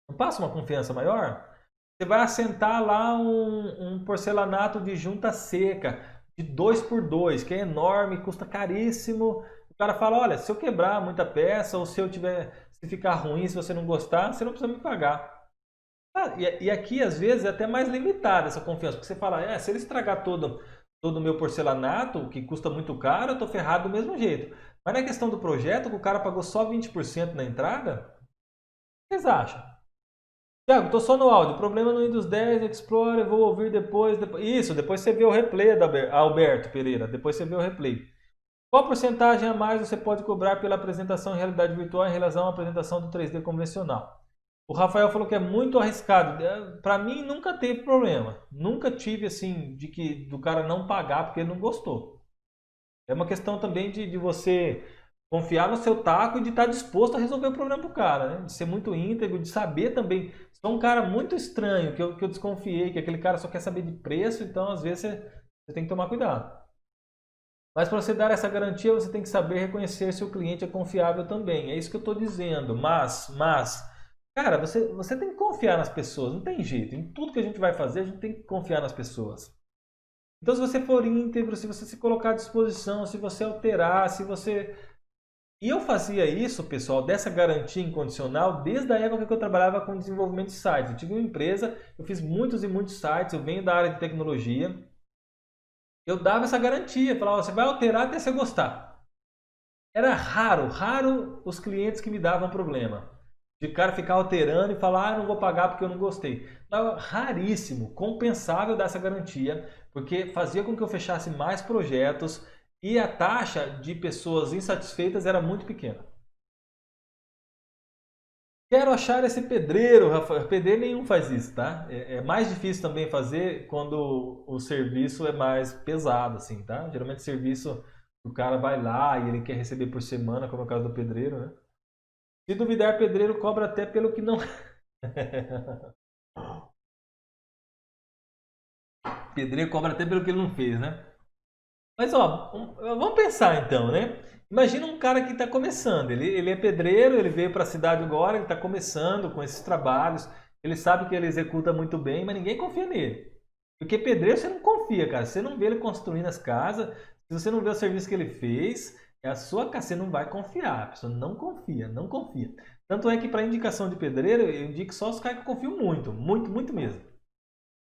Não passa uma confiança maior? Você vai assentar lá um porcelanato de junta seca, de 2x2, que é enorme, custa caríssimo. O cara fala, olha, se eu quebrar muita peça, ou se eu tiver, se ficar ruim, se você não gostar, você não precisa me pagar. E aqui, às vezes, é até mais limitada essa confiança, porque você fala, se ele estragar todo o meu porcelanato, que custa muito caro, eu estou ferrado do mesmo jeito. Mas na questão do projeto, que o cara pagou só 20% na entrada, o que vocês acham? Tiago, estou só no áudio, problema no Windows 10 Explorer, vou ouvir depois. Isso, depois você vê o replay da Alberto Pereira, depois você vê o replay. Qual porcentagem a mais você pode cobrar pela apresentação em realidade virtual em relação à apresentação do 3D convencional? O Rafael falou que é muito arriscado. Para mim nunca teve problema. Nunca tive assim de que do cara não pagar porque ele não gostou. É uma questão também de você confiar no seu taco e de estar disposto a resolver o problema pro cara, né? De ser muito íntegro, de saber também. Se é um cara muito estranho, que eu desconfiei, que aquele cara só quer saber de preço, então às vezes você tem que tomar cuidado. Mas para você dar essa garantia, você tem que saber reconhecer se o cliente é confiável também. É isso que eu estou dizendo. Cara, você tem que confiar nas pessoas, não tem jeito. Em tudo que a gente vai fazer, a gente tem que confiar nas pessoas. Então, se você for íntegro, se você se colocar à disposição, se você alterar, se você... E eu fazia isso, pessoal, dessa garantia incondicional, desde a época que eu trabalhava com desenvolvimento de sites. Eu tive uma empresa, eu fiz muitos e muitos sites, eu venho da área de tecnologia. Eu dava essa garantia, falava, você vai alterar até você gostar. Era raro os clientes que me davam problema. De cara ficar alterando e falar, não vou pagar porque eu não gostei. Não, raríssimo, compensável dessa garantia, porque fazia com que eu fechasse mais projetos e a taxa de pessoas insatisfeitas era muito pequena. Quero achar esse pedreiro, Rafael. Pedreiro nenhum faz isso, tá? É mais difícil também fazer quando o serviço é mais pesado, assim, tá? Geralmente serviço, o cara vai lá e ele quer receber por semana, como é o caso do pedreiro, né? Se duvidar, pedreiro cobra até pelo que não. Pedreiro cobra até pelo que ele não fez, né? Mas ó, vamos pensar então, né? Imagina um cara que está começando. Ele é pedreiro, ele veio para a cidade agora, ele está começando com esses trabalhos. Ele sabe que ele executa muito bem, mas ninguém confia nele. Porque pedreiro você não confia, cara. Você não vê ele construindo as casas, se você não vê o serviço que ele fez, é a sua casa, você não vai confiar. A pessoa não confia, não confia. Tanto é que para indicação de pedreiro, eu indico só os caras que eu confio muito, muito, muito mesmo.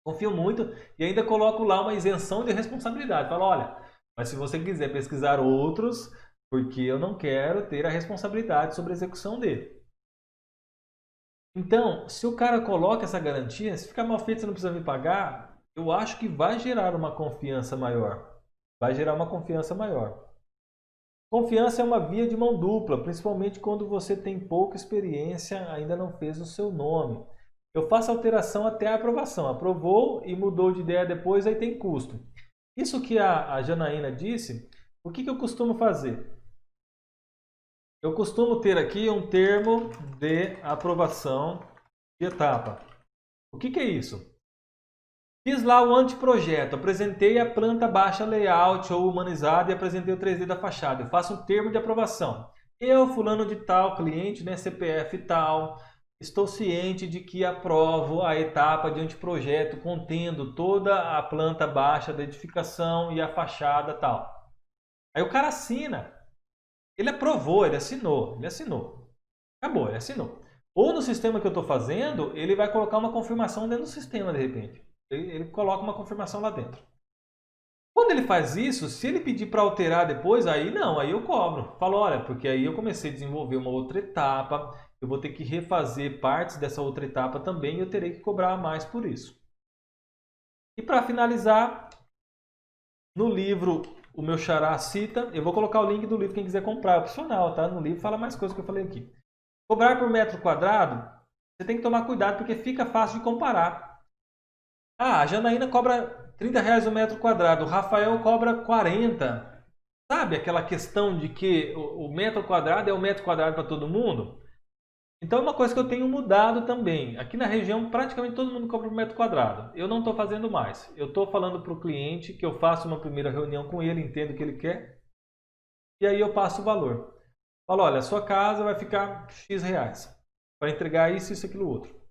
Confio muito e ainda coloco lá uma isenção de responsabilidade. Falo, olha, mas se você quiser pesquisar outros, porque eu não quero ter a responsabilidade sobre a execução dele. Então, se o cara coloca essa garantia, se ficar mal feito você não precisa me pagar, eu acho que vai gerar uma confiança maior. Vai gerar uma confiança maior. Confiança é uma via de mão dupla, principalmente quando você tem pouca experiência, ainda não fez o seu nome. Eu faço alteração até a aprovação. Aprovou e mudou de ideia depois, aí tem custo. Isso que a Janaína disse, o que eu costumo fazer? Eu costumo ter aqui um termo de aprovação de etapa. O que é isso? Fiz lá o anteprojeto, apresentei a planta baixa layout ou humanizada e apresentei o 3D da fachada. Eu faço um termo de aprovação. Eu, fulano de tal, cliente, né, CPF tal, estou ciente de que aprovo a etapa de anteprojeto contendo toda a planta baixa da edificação e a fachada tal. Aí o cara assina. Ele aprovou, ele assinou. Acabou, ele assinou. Ou no sistema que eu estou fazendo, ele vai colocar uma confirmação dentro do sistema, de repente. Ele coloca uma confirmação lá dentro. Quando ele faz isso, se ele pedir para alterar depois, aí não, aí eu cobro. Falo, olha, porque aí eu comecei a desenvolver uma outra etapa, eu vou ter que refazer partes dessa outra etapa também e eu terei que cobrar mais por isso. E para finalizar, no livro o meu xará cita, eu vou colocar o link do livro, quem quiser comprar, é opcional, tá? No livro fala mais coisas que eu falei aqui. Cobrar por metro quadrado, você tem que tomar cuidado porque fica fácil de comparar. Ah, a Janaína cobra R$30 o metro quadrado, o Rafael cobra 40. Sabe aquela questão de que o metro quadrado é o metro quadrado para todo mundo? Então é uma coisa que eu tenho mudado também. Aqui na região praticamente todo mundo cobra por metro quadrado. Eu não estou fazendo mais. Eu estou falando para o cliente que eu faço uma primeira reunião com ele, entendo o que ele quer. E aí eu passo o valor. Falo, olha, a sua casa vai ficar X reais. Para entregar isso, isso, aquilo, outro.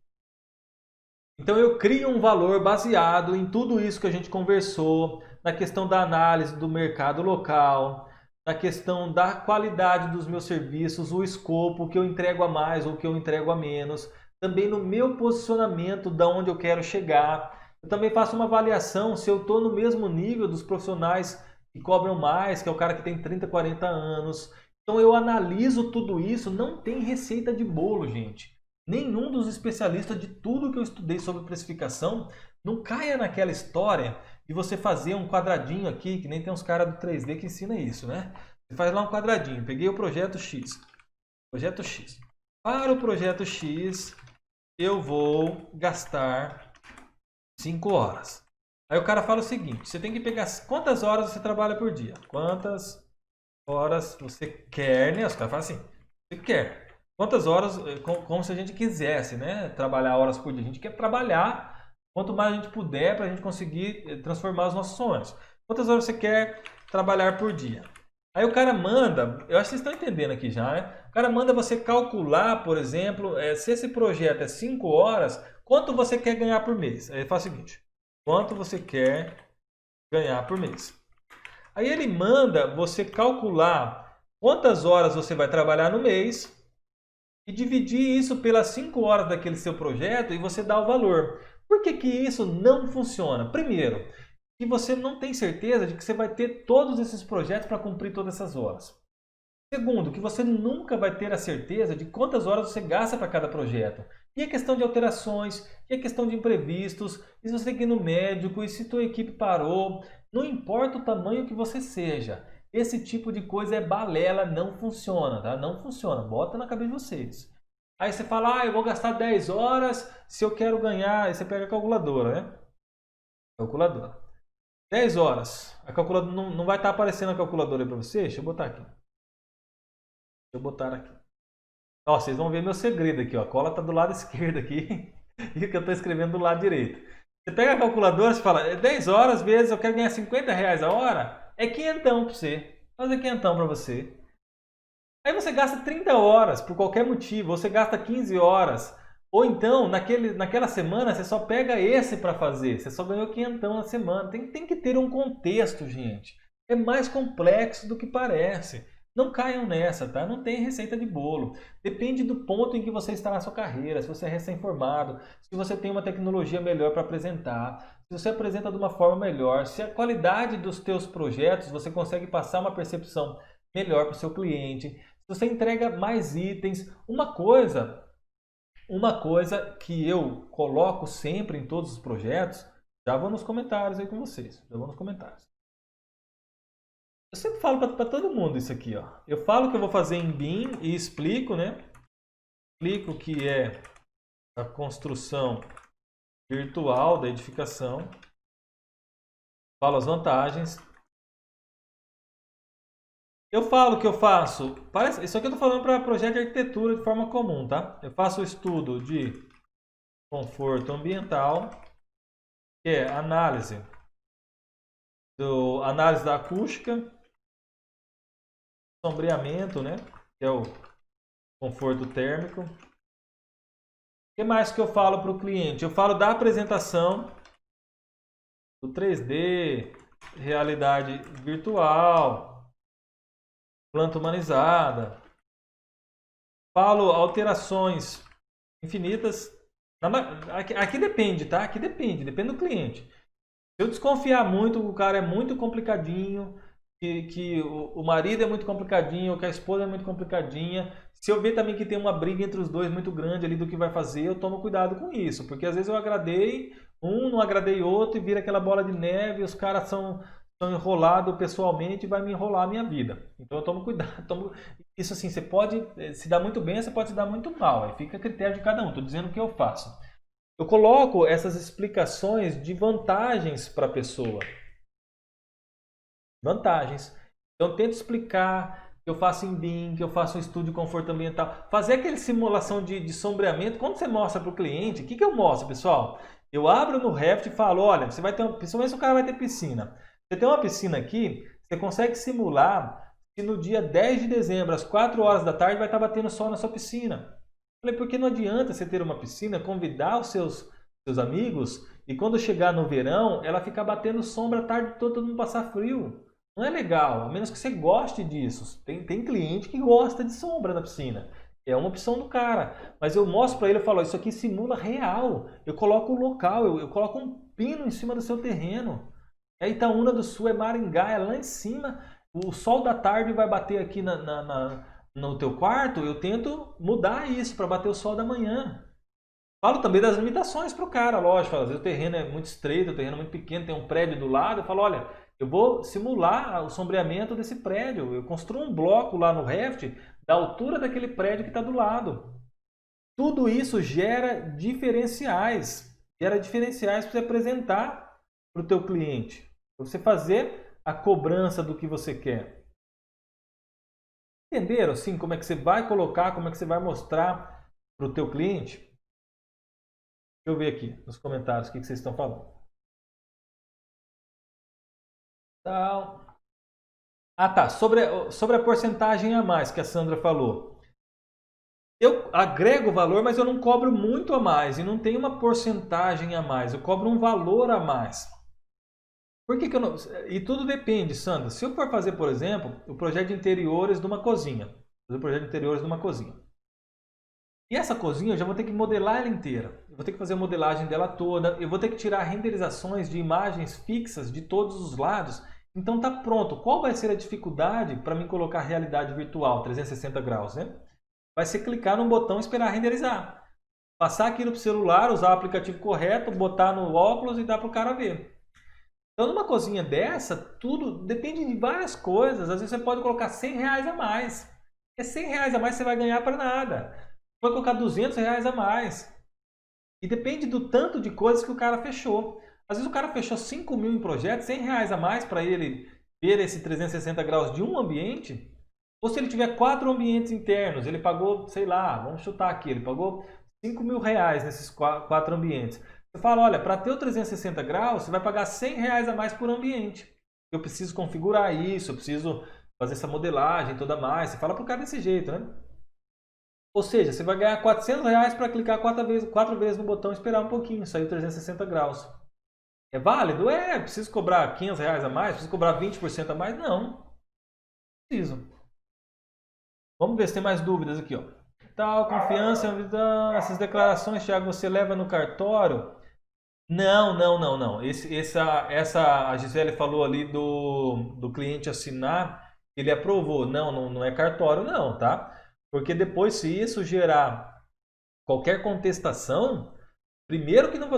Então eu crio um valor baseado em tudo isso que a gente conversou, na questão da análise do mercado local, na questão da qualidade dos meus serviços, o escopo, o que eu entrego a mais ou o que eu entrego a menos, também no meu posicionamento, de onde eu quero chegar. Eu também faço uma avaliação se eu estou no mesmo nível dos profissionais que cobram mais, que é o cara que tem 30, 40 anos. Então eu analiso tudo isso, não tem receita de bolo, gente. Nenhum dos especialistas de tudo que eu estudei sobre precificação não caia naquela história de você fazer um quadradinho aqui, que nem tem uns caras do 3D que ensina isso, né? Você faz lá um quadradinho, peguei o projeto X. Projeto X. Para o projeto X, eu vou gastar 5 horas. Aí o cara fala o seguinte, você tem que pegar quantas horas você trabalha por dia? Quantas horas você quer, né? Os caras falam assim, você quer. Quantas horas, como se a gente quisesse, né? Trabalhar horas por dia. A gente quer trabalhar quanto mais a gente puder para a gente conseguir transformar os nossos sonhos. Quantas horas você quer trabalhar por dia? Aí o cara manda, eu acho que vocês estão entendendo aqui já, né? O cara manda você calcular, por exemplo, se esse projeto é 5 horas, quanto você quer ganhar por mês? Aí ele faz o seguinte, quanto você quer ganhar por mês? Aí ele manda você calcular quantas horas você vai trabalhar no mês e dividir isso pelas 5 horas daquele seu projeto e você dá o valor. Por que isso não funciona? Primeiro, que você não tem certeza de que você vai ter todos esses projetos para cumprir todas essas horas. Segundo, que você nunca vai ter a certeza de quantas horas você gasta para cada projeto. E a questão de alterações, e a questão de imprevistos, e se você tem que ir no médico, e se tua equipe parou, não importa o tamanho que você seja. Esse tipo de coisa é balela, não funciona, tá? Não funciona, bota na cabeça de vocês. Aí você fala, eu vou gastar 10 horas se eu quero ganhar, aí você pega a calculadora, né? Calculadora. 10 horas. A calculadora não vai estar aparecendo a calculadora aí para você? Deixa eu botar aqui. Deixa eu botar aqui. Ó, vocês vão ver meu segredo aqui, ó. A cola tá do lado esquerdo aqui e que eu tô escrevendo do lado direito. Você pega a calculadora e fala, 10 horas vezes eu quero ganhar 50 reais a hora, é quinhentão para você. Fazer quinhentão para você. Aí você gasta 30 horas por qualquer motivo, ou você gasta 15 horas. Ou então, naquela semana, você só pega esse para fazer. Você só ganhou quinhentão na semana. Tem que ter um contexto, gente. É mais complexo do que parece. Não caiam nessa, tá? Não tem receita de bolo. Depende do ponto em que você está na sua carreira. Se você é recém-formado, se você tem uma tecnologia melhor para apresentar, se você apresenta de uma forma melhor, se a qualidade dos teus projetos, você consegue passar uma percepção melhor para o seu cliente, se você entrega mais itens. Uma coisa que eu coloco sempre em todos os projetos, já vou nos comentários aí com vocês. Já vou nos comentários. Eu sempre falo para todo mundo isso aqui, ó. Eu falo que eu vou fazer em BIM e explico, né? Explico que é a construção virtual da edificação. Falo as vantagens. Eu falo que eu faço, isso aqui eu estou falando para projeto de arquitetura de forma comum, tá? Eu faço o estudo de conforto ambiental, que é análise da acústica, sombreamento, né? Que é o conforto térmico. O que mais que eu falo para o cliente? Eu falo da apresentação, do 3D, realidade virtual, planta humanizada. Falo alterações infinitas. Aqui depende, tá? Aqui depende do cliente. Se eu desconfiar muito que o cara é muito complicadinho, que o marido é muito complicadinho, ou que a esposa é muito complicadinha, se eu ver também que tem uma briga entre os dois muito grande ali do que vai fazer, eu tomo cuidado com isso. Porque às vezes eu agradei um, não agradei outro, e vira aquela bola de neve, e os caras são enrolados pessoalmente e vai me enrolar a minha vida. Então eu tomo cuidado. Isso assim, você pode se dar muito bem, você pode se dar muito mal. Aí fica a critério de cada um. Estou dizendo o que eu faço. Eu coloco essas explicações de vantagens para a pessoa. Vantagens. Então eu tento explicar que eu faço em BIM, que eu faço um estudo de conforto ambiental. Fazer aquela simulação de sombreamento. Quando você mostra para o cliente, o que eu mostro, pessoal? Eu abro no Revit e falo, olha, você vai ter principalmente se o cara vai ter piscina. Você tem uma piscina aqui, você consegue simular que no dia 10 de dezembro, às 4 horas da tarde, vai estar batendo sol na sua piscina. Eu falei, porque não adianta você ter uma piscina, convidar os seus amigos e quando chegar no verão, ela ficar batendo sombra a tarde toda, todo mundo passar frio. Não é legal, a menos que você goste disso. Tem cliente que gosta de sombra na piscina. É uma opção do cara. Mas eu mostro para ele, eu falo, isso aqui simula real. Eu coloco o local, eu coloco um pino em cima do seu terreno. É Itaúna do Sul, é Maringá, é lá em cima. O sol da tarde vai bater aqui no teu quarto, eu tento mudar isso para bater o sol da manhã. Falo também das limitações para o cara, lógico. Às vezes o terreno é muito estreito, o terreno é muito pequeno, tem um prédio do lado. Eu falo, olha, eu vou simular o sombreamento desse prédio. Eu construo um bloco lá no Revit da altura daquele prédio que está do lado. Tudo isso gera diferenciais. Gera diferenciais para você apresentar para o teu cliente. Para você fazer a cobrança do que você quer. Entenderam assim como é que você vai colocar, como é que você vai mostrar para o teu cliente? Deixa eu ver aqui nos comentários o que vocês estão falando. Então, tá. Sobre a porcentagem a mais que a Sandra falou. Eu agrego valor, mas eu não cobro muito a mais. E não tem uma porcentagem a mais. Eu cobro um valor a mais. Por que eu não... E tudo depende, Sandra. Se eu for fazer, por exemplo, o projeto de interiores de uma cozinha. Fazer o projeto de interiores de uma cozinha. E essa cozinha eu já vou ter que modelar ela inteira. Eu vou ter que fazer a modelagem dela toda. Eu vou ter que tirar renderizações de imagens fixas de todos os lados. Então tá pronto. Qual vai ser a dificuldade para mim colocar realidade virtual 360 graus, né? Vai ser clicar no botão e esperar renderizar. Passar aquilo para o celular, usar o aplicativo correto, botar no óculos e dar para o cara ver. Então numa coisinha dessa, tudo depende de várias coisas. Às vezes você pode colocar R$100 a mais. É R$100 a mais você vai ganhar para nada. Pode colocar R$200 a mais. E depende do tanto de coisas que o cara fechou. Às vezes o cara fechou 5 mil em projeto, R$100 a mais para ele ver esse 360 graus de um ambiente. Ou se ele tiver 4 ambientes internos, ele pagou, sei lá, vamos chutar aqui, ele pagou R$5.000 nesses 4 ambientes. Você fala, olha, para ter o 360 graus, você vai pagar R$100 a mais por ambiente. Eu preciso configurar isso, eu preciso fazer essa modelagem toda mais. Você fala para o cara desse jeito, né? Ou seja, você vai ganhar R$400 para clicar 4 vezes no botão e esperar um pouquinho, sair 360 graus. É válido? É. Preciso cobrar R$500 a mais? Preciso cobrar 20% a mais? Não. Preciso. Vamos ver se tem mais dúvidas aqui, ó. Tal, confiança, essas declarações, Thiago, você leva no cartório? Não, não, não, não. A Gisele falou ali do cliente assinar, ele aprovou. Não, não é cartório não, tá? Porque depois, se isso gerar qualquer contestação, primeiro que não,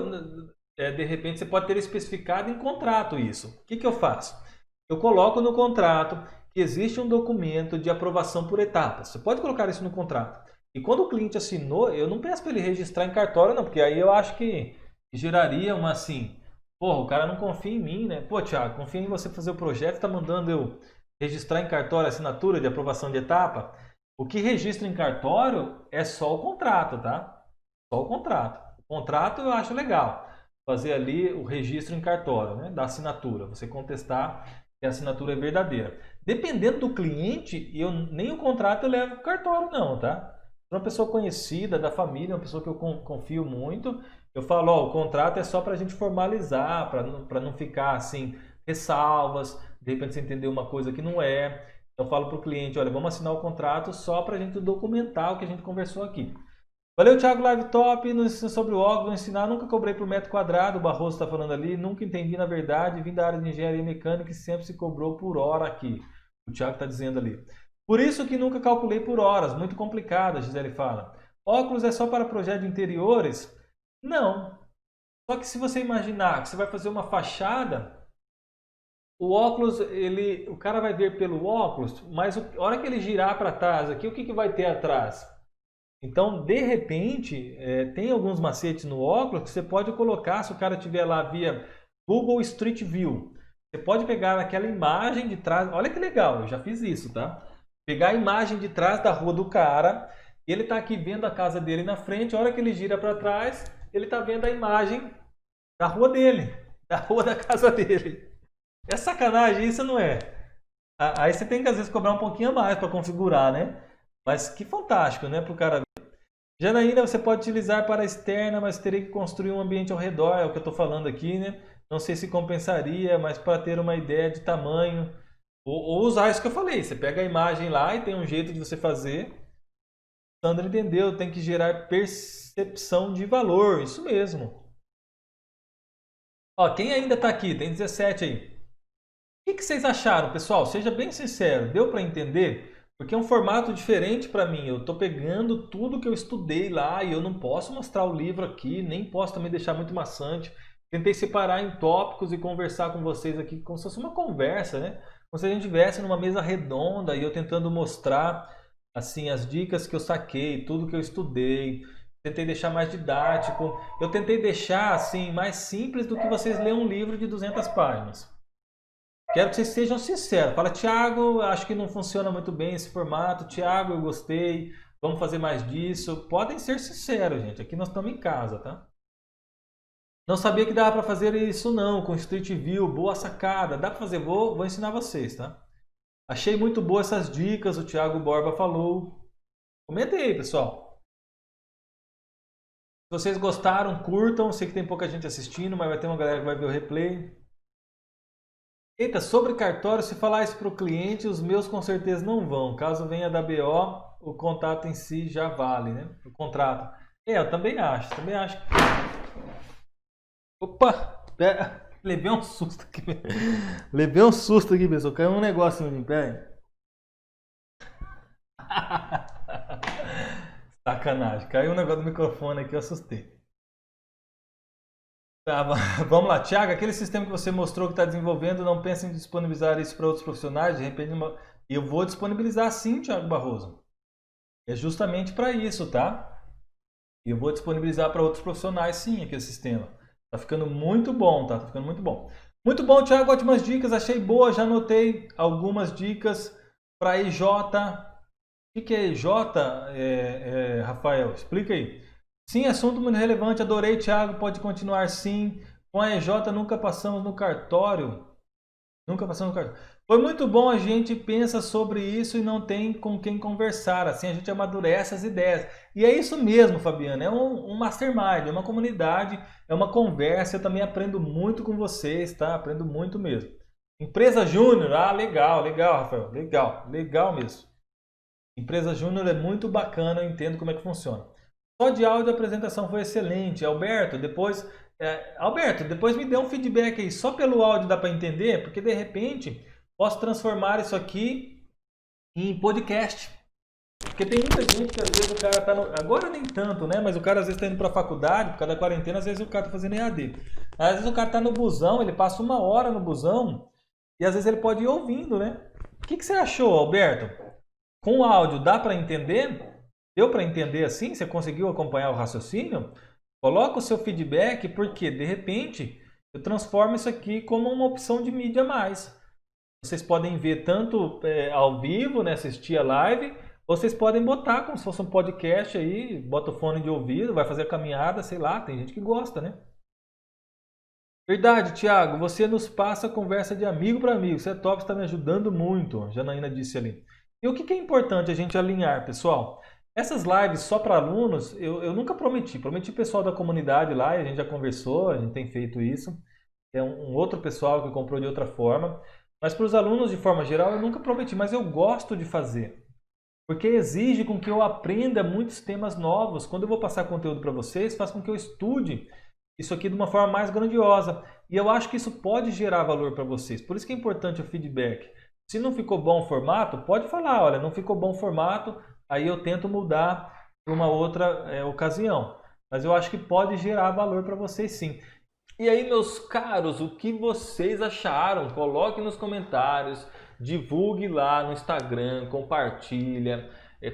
de repente você pode ter especificado em contrato isso. O que eu faço? Eu coloco no contrato que existe um documento de aprovação por etapas. Você pode colocar isso no contrato. E quando o cliente assinou, eu não peço para ele registrar em cartório, não, porque aí eu acho que geraria uma assim, porra, o cara não confia em mim, né? Pô, Thiago, confia em você fazer o projeto, tá mandando eu registrar em cartório a assinatura de aprovação de etapa. O que registra em cartório é só o contrato, tá? Só o contrato. O contrato eu acho legal. Fazer ali o registro em cartório, né? Da assinatura. Você contestar que a assinatura é verdadeira. Dependendo do cliente, nem o contrato eu levo para o cartório, não, tá? Se uma pessoa conhecida da família, uma pessoa que eu confio muito, eu falo, ó, o contrato é só para a gente formalizar, para não ficar assim, ressalvas, de repente você entender uma coisa que não é. Eu falo para o cliente, olha, vamos assinar o contrato só para a gente documentar o que a gente conversou aqui. Valeu, Thiago Live Top, nos ensina sobre o óculos, vou ensinar, nunca cobrei por metro quadrado, o Barroso está falando ali, nunca entendi na verdade, vim da área de engenharia mecânica e sempre se cobrou por hora aqui. O Thiago está dizendo ali. Por isso que nunca calculei por horas, muito complicado, a Gisele fala. Óculos é só para projeto de interiores? Não. Só que se você imaginar que você vai fazer uma fachada, o óculos, o cara vai ver pelo óculos, mas a hora que ele girar para trás aqui, o que vai ter atrás? Então, de repente, tem alguns macetes no óculos que você pode colocar, se o cara estiver lá via Google Street View. Você pode pegar aquela imagem de trás, olha que legal, eu já fiz isso, tá? Pegar a imagem de trás da rua do cara, ele está aqui vendo a casa dele na frente, a hora que ele gira para trás, ele está vendo a imagem da rua dele, da rua da casa dele. É sacanagem, isso não é? Aí você tem que às vezes cobrar um pouquinho a mais para configurar, né? Mas que fantástico, né? Para o cara ver. Janaína, você pode utilizar para a externa, mas teria que construir um ambiente ao redor, é o que eu estou falando aqui, né? Não sei se compensaria, mas para ter uma ideia de tamanho. Ou usar isso que eu falei. Você pega a imagem lá e tem um jeito de você fazer. Sandra entendeu, tem que gerar percepção de valor, isso mesmo. Ó, quem ainda está aqui? Tem 17 aí. O que vocês acharam, pessoal? Seja bem sincero, deu para entender? Porque é um formato diferente para mim. Eu estou pegando tudo que eu estudei lá e eu não posso mostrar o livro aqui, nem posso também deixar muito maçante. Tentei separar em tópicos e conversar com vocês aqui como se fosse uma conversa, né? Como se a gente estivesse numa mesa redonda e eu tentando mostrar assim as dicas que eu saquei, tudo que eu estudei. Tentei deixar mais didático. Eu tentei deixar assim mais simples do que vocês lerem um livro de 200 páginas. Quero que vocês sejam sinceros. Fala, Thiago, acho que não funciona muito bem esse formato. Thiago, eu gostei. Vamos fazer mais disso. Podem ser sinceros, gente. Aqui nós estamos em casa, tá? Não sabia que dava para fazer isso não, com Street View. Boa sacada. Dá para fazer? Vou ensinar vocês, tá? Achei muito boa essas dicas. O Thiago Borba falou. Comenta aí, pessoal. Se vocês gostaram, curtam. Sei que tem pouca gente assistindo, mas vai ter uma galera que vai ver o replay. Eita, sobre cartório, se falar isso para o cliente, os meus com certeza não vão. Caso venha da BO, o contato em si já vale, né? O contrato. Eu também acho, Opa! Levei um susto aqui. Levei um susto aqui, pessoal. Caiu um negócio em mim, peraí. Sacanagem. Caiu um negócio do microfone aqui, eu assustei. Tá, vamos lá. Thiago, aquele sistema que você mostrou que está desenvolvendo, não pensa em disponibilizar isso para outros profissionais? De repente, eu vou disponibilizar sim, Thiago Barroso. É justamente para isso, tá? Eu vou disponibilizar para outros profissionais sim, aquele sistema. Tá ficando muito bom, tá? Tá ficando muito bom. Muito bom, Thiago. Ótimas dicas. Achei boa. Já anotei algumas dicas para EJ. O que é EJ, Rafael? Explica aí. Sim, assunto muito relevante. Adorei, Thiago. Pode continuar sim. Com a EJ nunca passamos no cartório. Nunca passamos no cartório. Foi muito bom, a gente pensa sobre isso e não tem com quem conversar. Assim a gente amadurece as ideias. E é isso mesmo, Fabiano. É um mastermind, é uma comunidade, é uma conversa. Eu também aprendo muito com vocês, tá? Aprendo muito mesmo. Empresa Júnior, legal, legal, Rafael. Legal, legal mesmo. Empresa Júnior é muito bacana, eu entendo como é que funciona. Só de áudio a apresentação foi excelente. Alberto, depois me dê um feedback aí. Só pelo áudio dá para entender? Porque de repente posso transformar isso aqui em podcast. Porque tem muita gente que às vezes o cara tá agora nem tanto, né? Mas o cara às vezes tá indo pra faculdade, por causa da quarentena, às vezes o cara tá fazendo EAD. Às vezes o cara tá no busão, ele passa 1 hora no busão e às vezes ele pode ir ouvindo, né? O que você achou, Alberto? Com o áudio dá para entender? Deu para entender assim? Você conseguiu acompanhar o raciocínio? Coloca o seu feedback, porque de repente eu transformo isso aqui como uma opção de mídia a mais. Vocês podem ver tanto ao vivo, né, assistir a live, ou vocês podem botar como se fosse um podcast aí, bota o fone de ouvido, vai fazer a caminhada, sei lá, tem gente que gosta, né? Verdade, Thiago, você nos passa conversa de amigo para amigo, você é top, está me ajudando muito, a Janaína disse ali. E o que é importante a gente alinhar, pessoal? Essas lives só para alunos, eu nunca prometi. Prometi pessoal da comunidade lá, e a gente já conversou, a gente tem feito isso. É um outro pessoal que comprou de outra forma. Mas para os alunos, de forma geral, eu nunca prometi, mas eu gosto de fazer. Porque exige com que eu aprenda muitos temas novos. Quando eu vou passar conteúdo para vocês, faz com que eu estude isso aqui de uma forma mais grandiosa. E eu acho que isso pode gerar valor para vocês. Por isso que é importante o feedback. Se não ficou bom o formato, pode falar, olha, não ficou bom o formato, aí eu tento mudar para uma outra ocasião. Mas eu acho que pode gerar valor para vocês sim. E aí, meus caros, o que vocês acharam? Coloque nos comentários, divulgue lá no Instagram, compartilha,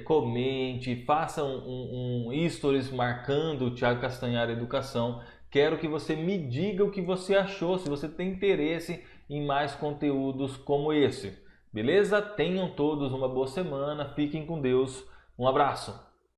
comente, faça um stories marcando o Thiago Castanhari Educação. Quero que você me diga o que você achou, se você tem interesse em mais conteúdos como esse. Beleza? Tenham todos uma boa semana, fiquem com Deus. Um abraço!